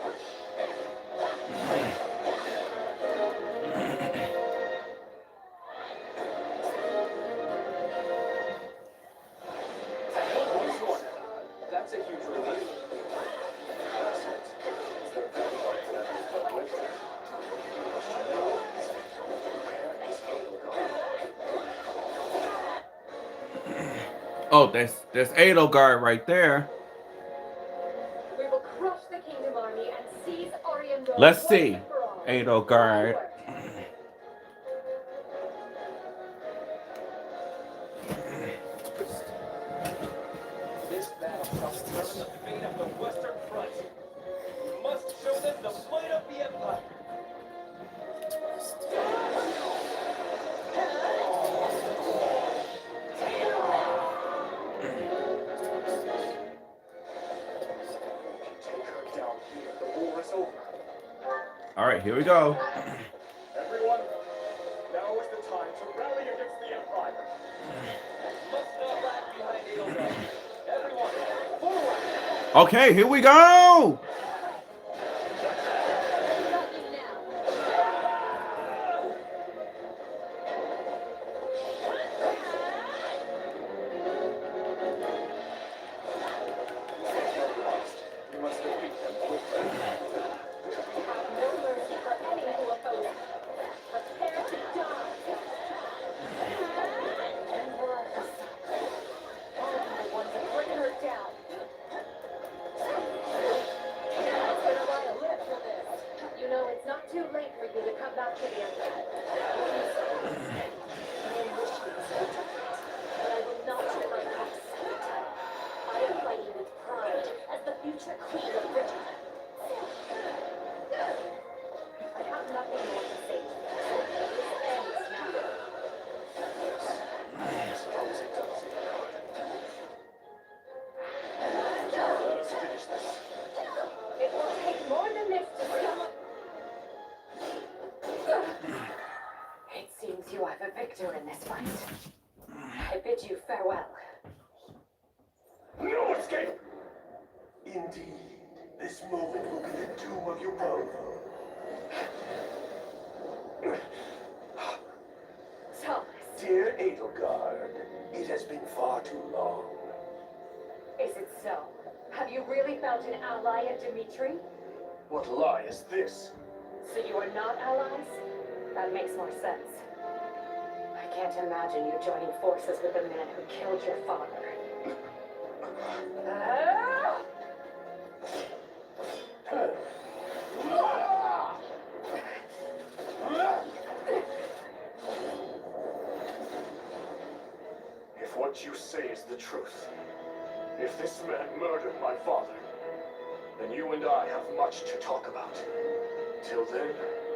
What's your name? That's a huge relief. That's it. Is there very much that is put with? Where is Edelgard? Oh, there's Edelgard right there. We will crush the Kingdom Army and seize Arian Road. Let's once see. and for all. Edelgard. This battle shall determine the fate of the Western Front. We must show them the might of the Empire. Take her down here. The war is over. All right, here we go. Everyone, now is the time to rally against the Empire. Must not lag behind Edelgard. Everyone, forward! Okay, here we go. Got you now. We must defeat them quickly. No mercy for any who oppose us. Prepare to die. And we're at the side. I'll be the one to bring her down. It's gonna lie a lip for this. You know, it's not too late for you to come back to the Empire. My ambition is ultimate, but I will not turn my back. I am fighting with pride as the future Queen of Britain. I have nothing more to say to you. This ends now. I suppose it does. Let us finish this. It will take more than this to stop. It seems you are the victor in this fight. I bid you farewell. No escape! Indeed, this moment will be the doom of you both. Thomas, Dear Edelgard, it has been far too long. is it so? Have you really found an ally in Dimitri? What lie is this? So you are not allies? That makes more sense. I can't imagine you joining forces with the man who killed your father. Ah! If what you say is the truth, if this man murdered my father, then you and I have much to talk about. Till then,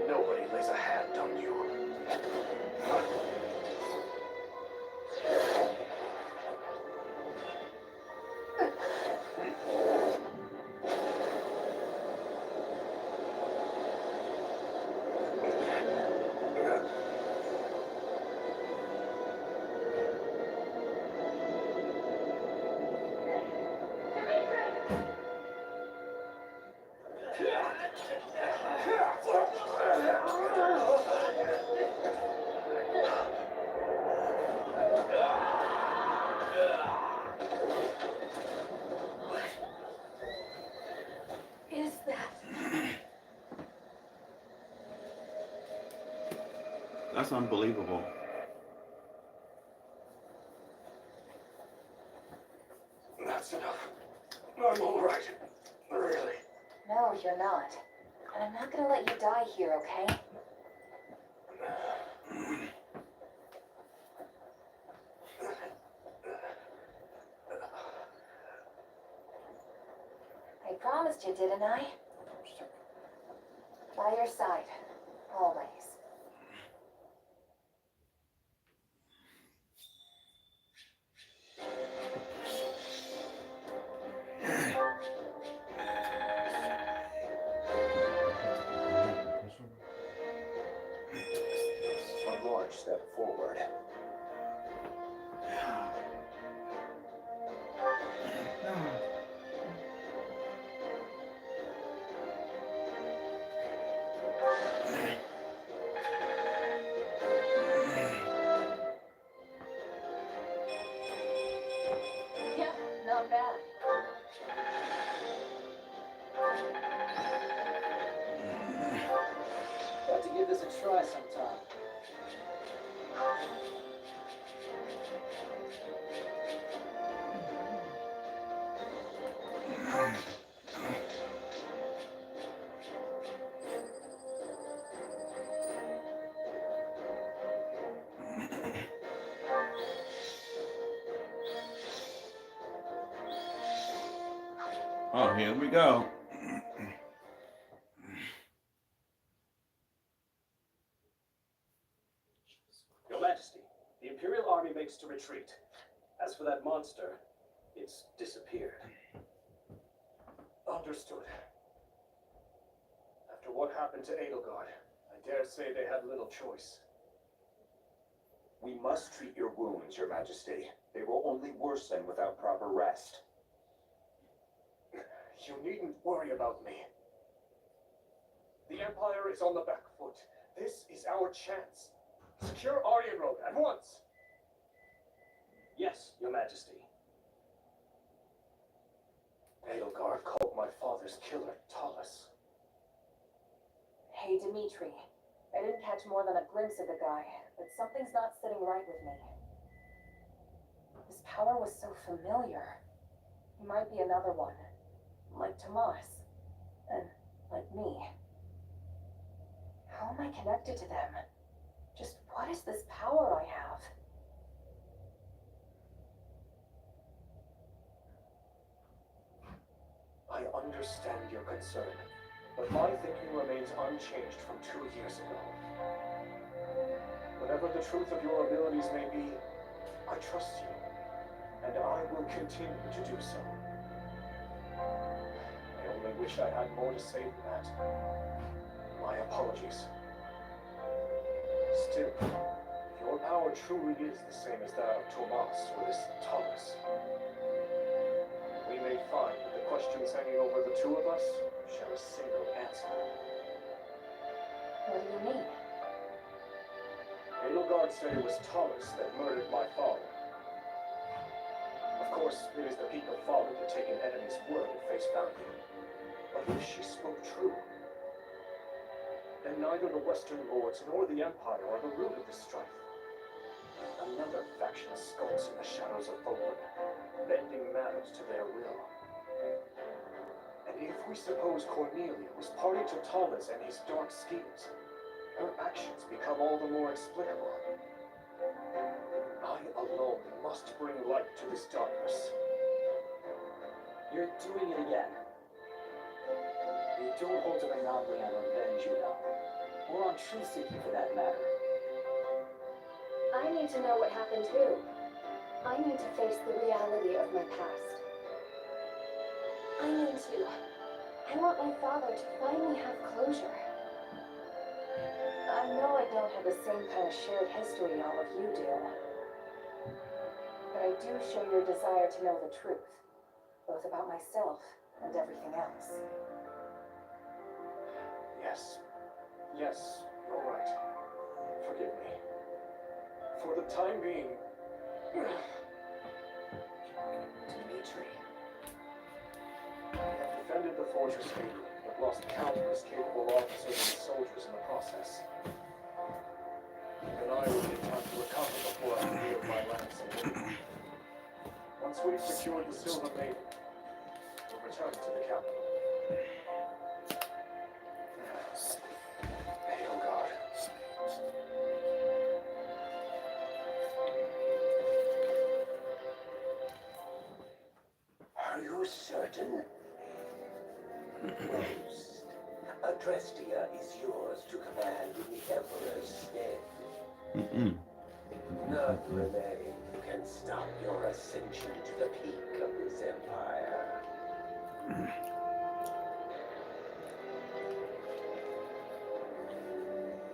nobody lays a hand on you. Is that? That's unbelievable. That's enough. I'm all right. Really. No, you're not. And I'm not gonna let you die here, okay? promised you, didn't I? By your side, always. A large step forward. Yeah, not bad. Got to give this a try sometime. Oh, here we go. Your Majesty, the Imperial Army makes to retreat. As for that monster, it's disappeared. Understood. After what happened to Edelgard, I dare say they had little choice. We must treat your wounds, Your Majesty. They will only worsen without proper rest. You needn't worry about me. The Empire is on the back foot. This is our chance. Secure Aryan Road at once. Yes, Your Majesty. Edelgard called my father's killer Talus. Hey, Dimitri. I didn't catch more than a glimpse of the guy, but something's not sitting right with me. His power was so familiar. He might be another one. Like Tomas. And like me. How am I connected to them? Just what is this power I have? I understand your concern, but my thinking remains unchanged from 2 years ago. Whatever the truth of your abilities may be, I trust you, and I will continue to do so. I only wish I had more to say than that. My apologies. Still, if your power truly is the same as that of Tomas or this Talus, we may find that the questions hanging over the two of us share a single answer. What do you mean? Edelgard said it was Talus that murdered my father. Of course, it is the peak of folly to take an enemy's word at face value. But if she spoke true, then neither the Western Lords nor the Empire are the root of this strife. Another faction skulks in the shadows of Poland, bending matters to their will. And if we suppose Cornelia was party to Talus and his dark schemes, her actions become all the more explicable. I alone must bring light to this darkness. You're doing it again. You don't hold a monopoly on revenge, you know. Or on truth-seeking, for that matter. I need to know what happened too. I need to face the reality of my past. I want my father to finally have closure. I know I don't have the same kind of shared history all of you do. But I do share your desire to know the truth, both about myself and everything else. Yes, you're right. Forgive me. For the time being, Dimitri. I have defended the fortress faithfully, but lost countless capable officers and soldiers in the process. Even I will need time to recover before I can wield my lance and win. Once we've secured the Silver Maiden, we'll return to the capital. Edelgard. Are you certain? closed. Adrestia is yours to command in the Emperor's stead. None remain can stop your ascension to the peak of this empire.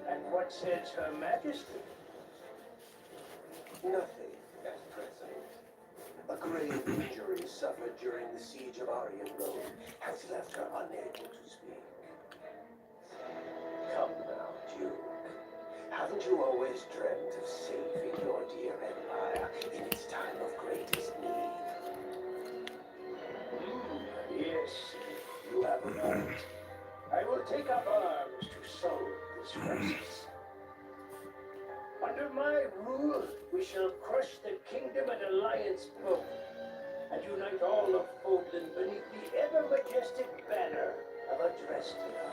And what says Her Majesty? Nothing at present. A grave injury suffered during the siege of Arian Road has left her unable to speak. Come now, Duke. Haven't you always dreamt of saving your dear empire in its time of greatest need? Yes, You have a moment. I will take up arms to solve this crisis. Under my rule, we shall crush the kingdom and alliance both, and unite all of Fogland beneath the ever-majestic banner of Adrestia.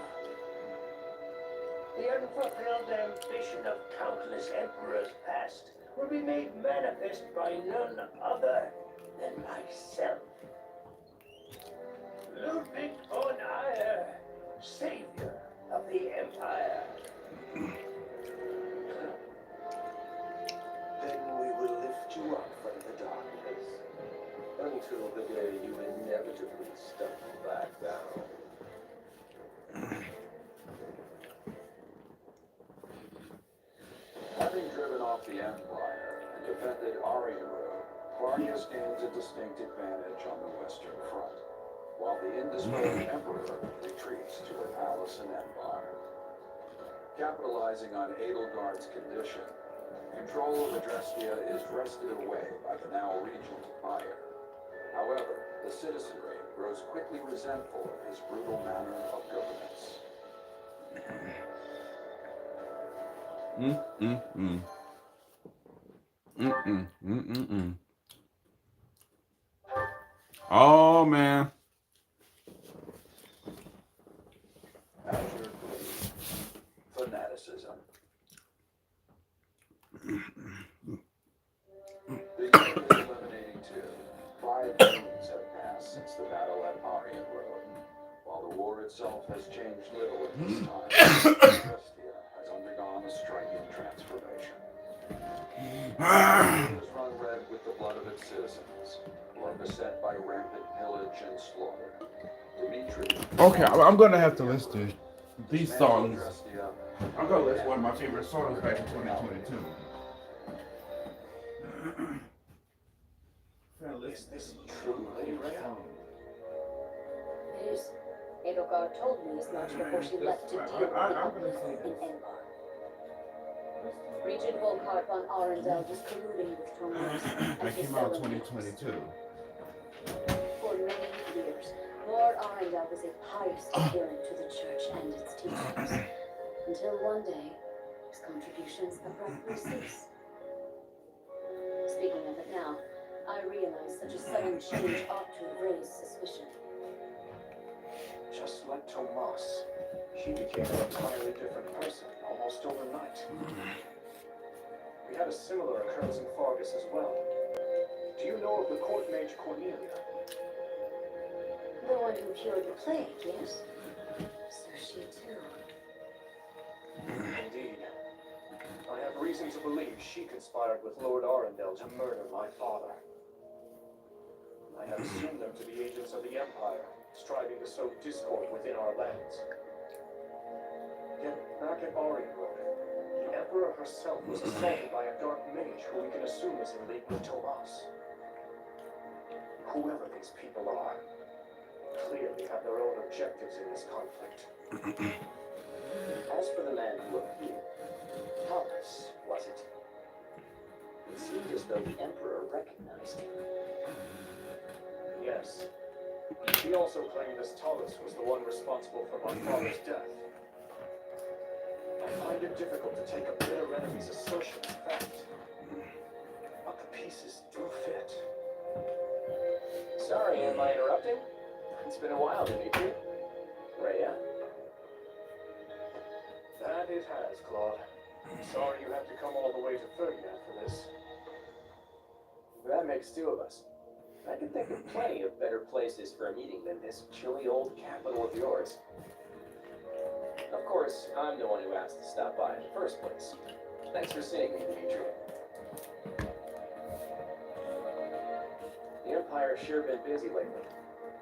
The unfulfilled ambition of countless emperors past will be made manifest by none other than myself. Ludwig von Eyre, savior of the empire. Then we will lift you up from the darkness until the day you inevitably stumble back down. Having driven off the Empire and defended Arian Road, Claudius gains a distinct advantage on the Western Front, while the indisposed Emperor retreats to the palace and Empire. Capitalizing on Edelgard's condition, control of Adrestia is wrested away by the now regent Meyer. However, the citizenry grows quickly resentful of his brutal manner of governance. Oh man. Azure Gleam. Fanaticism. The year is 1182. 5 moons have passed since the battle at Arian Road. While the war itself has changed little at this time, Adrestia has undergone a striking transformation. It has run red with the blood of its citizens, who are beset by rampant pillage and slaughter. Dimitri. Okay, I'm gonna have to listen to these songs. I'm gonna list one of my favorite songs back in 2022. Is this truly real? It is. Edelgard told me as much before she left to deal with the others in Emblem. Regent Volkart von Arundel was colluding with Thomas and That his came out fellow 2022. For many years, Lord Arundel was a pious adherent to the church and its teachings, until one day, his contributions abruptly ceased. Speaking of it now, I realize such a sudden change ought to have raised suspicion. Just like Tomas, she became an entirely different person almost overnight. We had a similar occurrence in Fargus as well. Do you know of the court mage Cornelia? The one who cured the plague, yes? So she too. Indeed. I have reason to believe she conspired with Lord Arundel to murder my father. I have assumed them to be agents of the Empire, striving to sow discord within our lands. Yet, back at Arian Road, the Emperor herself was assaulted by a dark mage who we can assume is in league with Tomas. Whoever these people are, clearly have their own objectives in this conflict. As for the man who appeared, Thomas, was it? It seemed as though the Emperor recognized him. Yes. He also claimed this Thomas was the one responsible for my father's death. I find it difficult to take a bitter enemy's assertion as fact. But the pieces do fit. Sorry, am I interrupting? It's been a while, Dimitri. Rhea? That it has, Claude. Sorry you had to come all the way to Fergia for this. That makes two of us. I can think of plenty of better places for a meeting than this chilly old capital of yours. Of course, I'm the one who asked to stop by in the first place. Thanks for seeing me, Dimitri. The Empire's sure been busy lately.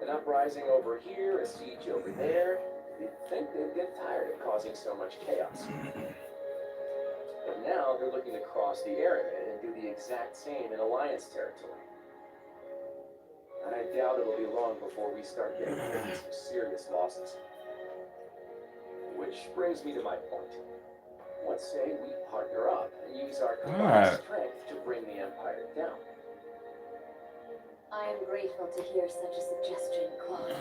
An uprising over here, a siege over there. You'd think they'd get tired of causing so much chaos. But now they're looking to cross the Arid and do the exact same in Alliance territory. And I doubt it'll be long before we start getting hit some serious losses. Which brings me to my point. Let's say we partner up and use our combined strength to bring the Empire down. I am grateful to hear such a suggestion, Claude.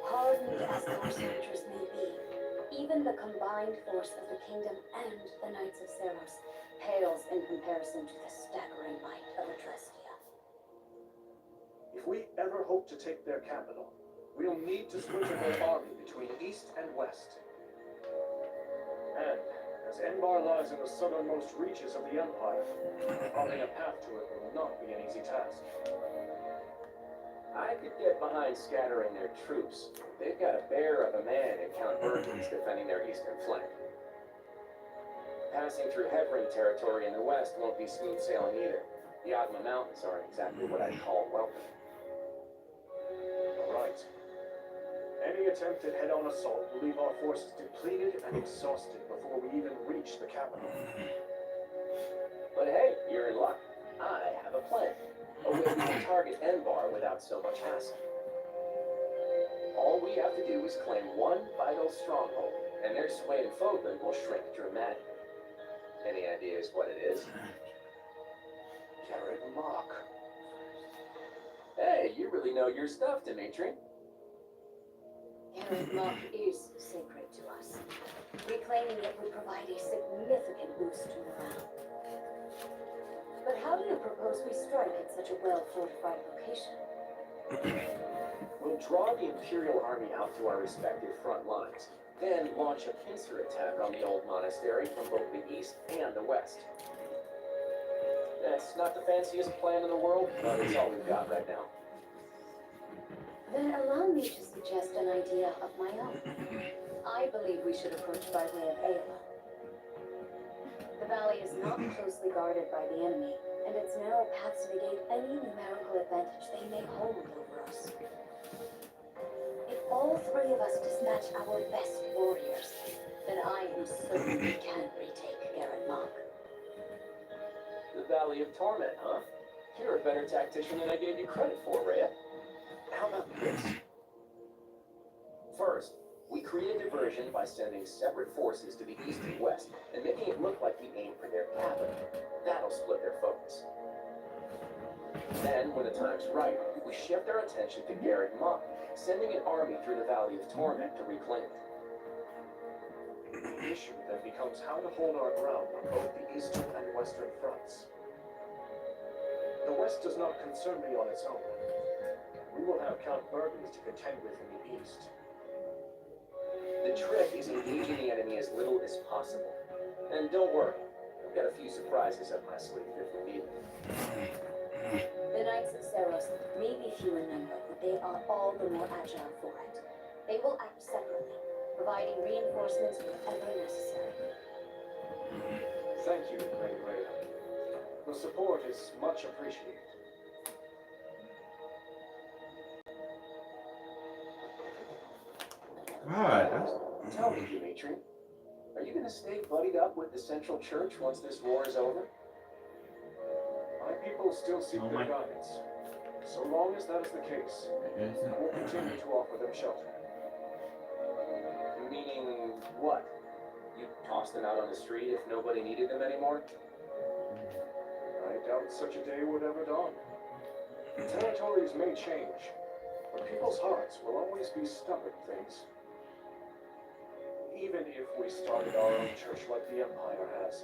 Hardened as our soldiers may be, even the combined force of the Kingdom and the Knights of Seros pales in comparison to the staggering might of Adrestia. If we ever hope to take their capital, we'll need to splinter their army between east and west. And, as Enbar lies in the southernmost reaches of the Empire, carving a path to it will not be an easy task. I could get behind scattering their troops. They've got a bear of a man in Count Bergen's defending their eastern flank. Passing through Hebron territory in the west won't be smooth sailing either. The Ogma Mountains aren't exactly what I'd call welcome. All right. Any attempted head-on assault will leave our forces depleted and exhausted before we even reach the capital. But hey, you're in luck. I have a plan. A way we can target Enbar without so much hassle. All we have to do is claim one vital stronghold, and their sway in Fogland will shrink dramatically. Any ideas what it is? Garrett Mock. Hey, you really know your stuff, Dimitri. Garrett Mock is sacred to us. Reclaiming it would provide a significant boost to morale. But how do you propose we strike at such a well-fortified location? We'll draw the Imperial Army out to our respective front lines, then launch a pincer attack on the old monastery from both the east and the west. That's not the fanciest plan in the world, but it's all we've got right now. Then allow me to suggest an idea of my own. I believe we should approach by way of Ayla. The valley is not closely guarded by the enemy, and its narrow paths negate any numerical advantage they may hold over us. If all three of us dispatch our best warriors, then I am certain we can retake Garrett Mock. The Valley of Torment, huh? You're a better tactician than I gave you credit for, Rhea. How about this? First, we create a diversion by sending separate forces to the east and west, and making it look like we aim for their capital. That'll split their focus. Then, when the time's right, we shift our attention to Garrett Mock, sending an army through the Valley of Torment to reclaim it. The issue then becomes how to hold our ground on both the eastern and western fronts. The west does not concern me on its own. We will have Count Bergen's to contend with in the east. The trick is engaging the enemy as little as possible. And don't worry, I've got a few surprises up my sleeve if we need them. The Knights of Seros may be few in number, but they are all the more agile for it. They will act separately, providing reinforcements wherever necessary. Thank you, Lady Rhea. The support is much appreciated. God, that's... Tell me, Dimitri, are you going to stay buddied up with the Central Church once this war is over? My people still seek their guidance. So long as that is the case, I will continue to offer them shelter. Meaning what? You toss them out on the street if nobody needed them anymore? I doubt such a day would ever dawn. Territories may change, but people's hearts will always be stubborn things. Even if we started our own church like the Empire has,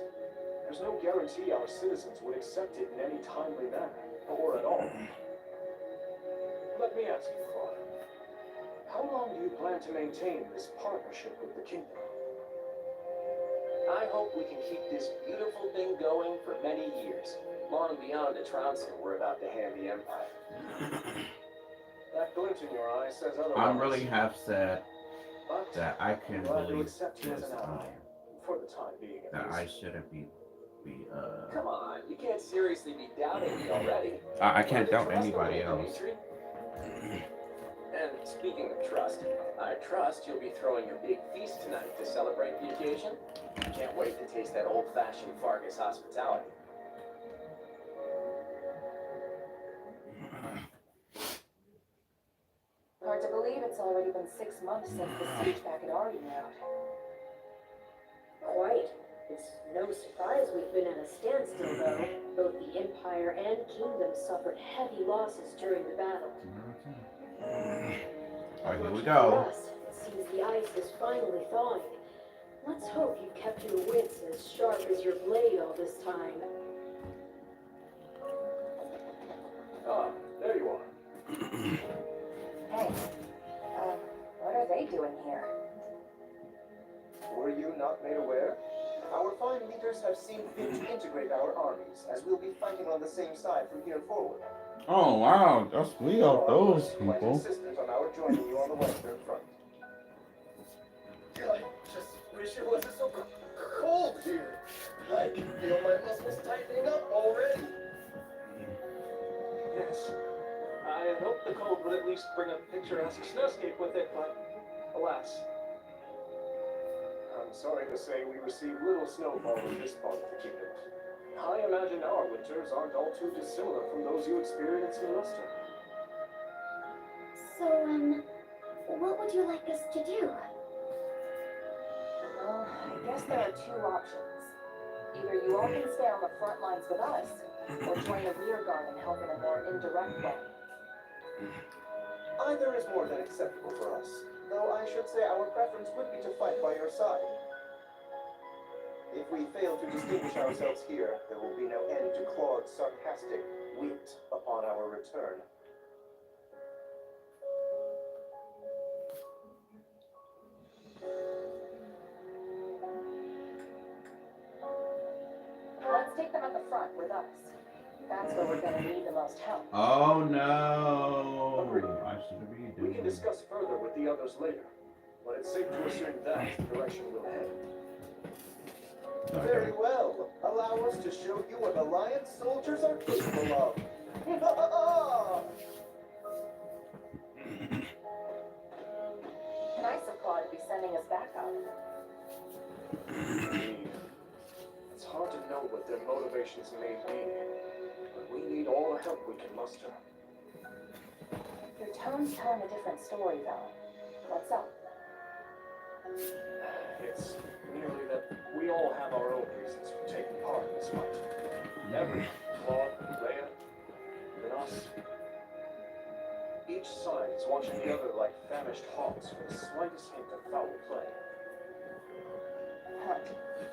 there's no guarantee our citizens would accept it in any timely manner, or at all. Let me ask you, Claude, how long do you plan to maintain this partnership with the Kingdom? I hope we can keep this beautiful thing going for many years, long beyond the trouncing we're about to hand the Empire. That glint in your eye says otherwise. I'm really half sad But that I can't glad to believe accept you as this. an ally. For the time being, at That I least. shouldn't be Come on, you can't seriously be doubting me already. I can't doubt Trust anybody the little else. Dimitri. And speaking of trust, I trust you'll be throwing a big feast tonight to celebrate the occasion. Can't wait to taste that old-fashioned Fargus hospitality. Hard to believe it's already been 6 months since the siege back at Ardenwood. Quite. It's no surprise we've been at a standstill, though. Both the Empire and Kingdom suffered heavy losses during the battle. Alright, here we For go. us, it seems the ice is finally thawing. Let's hope you've kept your wits as sharp as your blade all this time. Ah, there you are. Hey, what are they doing here? Were you not made aware? Our fine leaders have seen fit to integrate our armies, as we'll be fighting on the same side from here forward. Oh wow, that's sweet of those Quite people. insistent on our joining you on the western front. I just wish it wasn't so cold here. I can feel my muscles tightening up already. Yes. I had hoped the cold would at least bring a picturesque snowscape with it, but alas. I'm sorry to say we received little snowfall in this part of the kingdom. I imagine our winters aren't all too dissimilar from those you experience in Leicester. So, what would you like us to do? Well, I guess there are 2 options. Either you all can stay on the front lines with us, or join the rear guard and help in a more indirect way. Either is more than acceptable for us, though I should say our preference would be to fight by your side. If we fail to distinguish ourselves here, there will be no end to Claude's sarcastic wit upon our return. Let's take them at the front with us. That's where we're gonna need the most help. Oh no. I shouldn't be We doing can this. discuss further with the others later, but it's safe to assume that's the direction we'll head. Very well. Allow us to show you what Alliance soldiers are capable of. Nice of Claude to be sending us back up. It's hard to know what their motivations may be, but we need all the help we can muster. Your tone's telling a different story, though. What's up? It's merely that we all have our own reasons for taking part in this fight. Everyone, Claude, Leia, even us. Each side is watching the other like famished hawks for the slightest hint of foul play. Huh.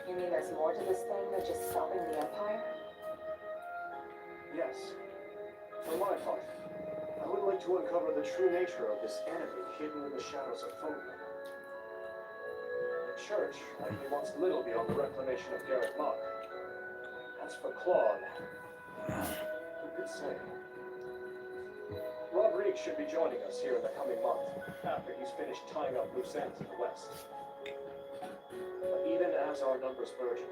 You mean there's more to this thing than just stopping the Empire? Yes. For my part, I would like to uncover the true nature of this enemy hidden in the shadows of Phobia. The Church likely wants little beyond the reclamation of Garrett Mark. As for Claude, who could say? Rodrigue should be joining us here in the coming month, after he's finished tying up loose ends in the West. But even as our numbers burgeon,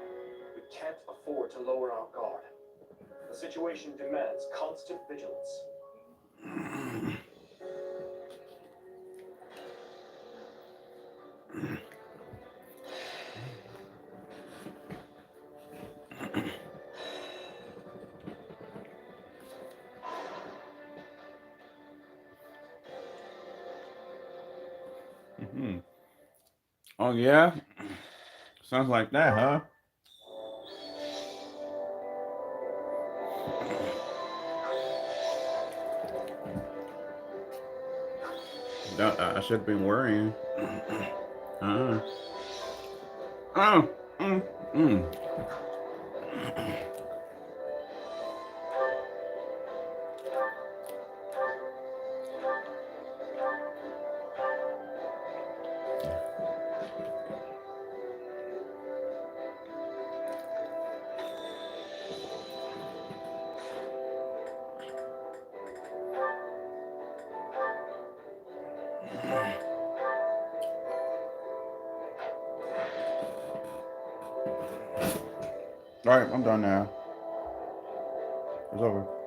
we can't afford to lower our guard. The situation demands constant vigilance. Oh yeah? Sounds like that, huh? I should have been worrying. All right, I'm done now. It's over.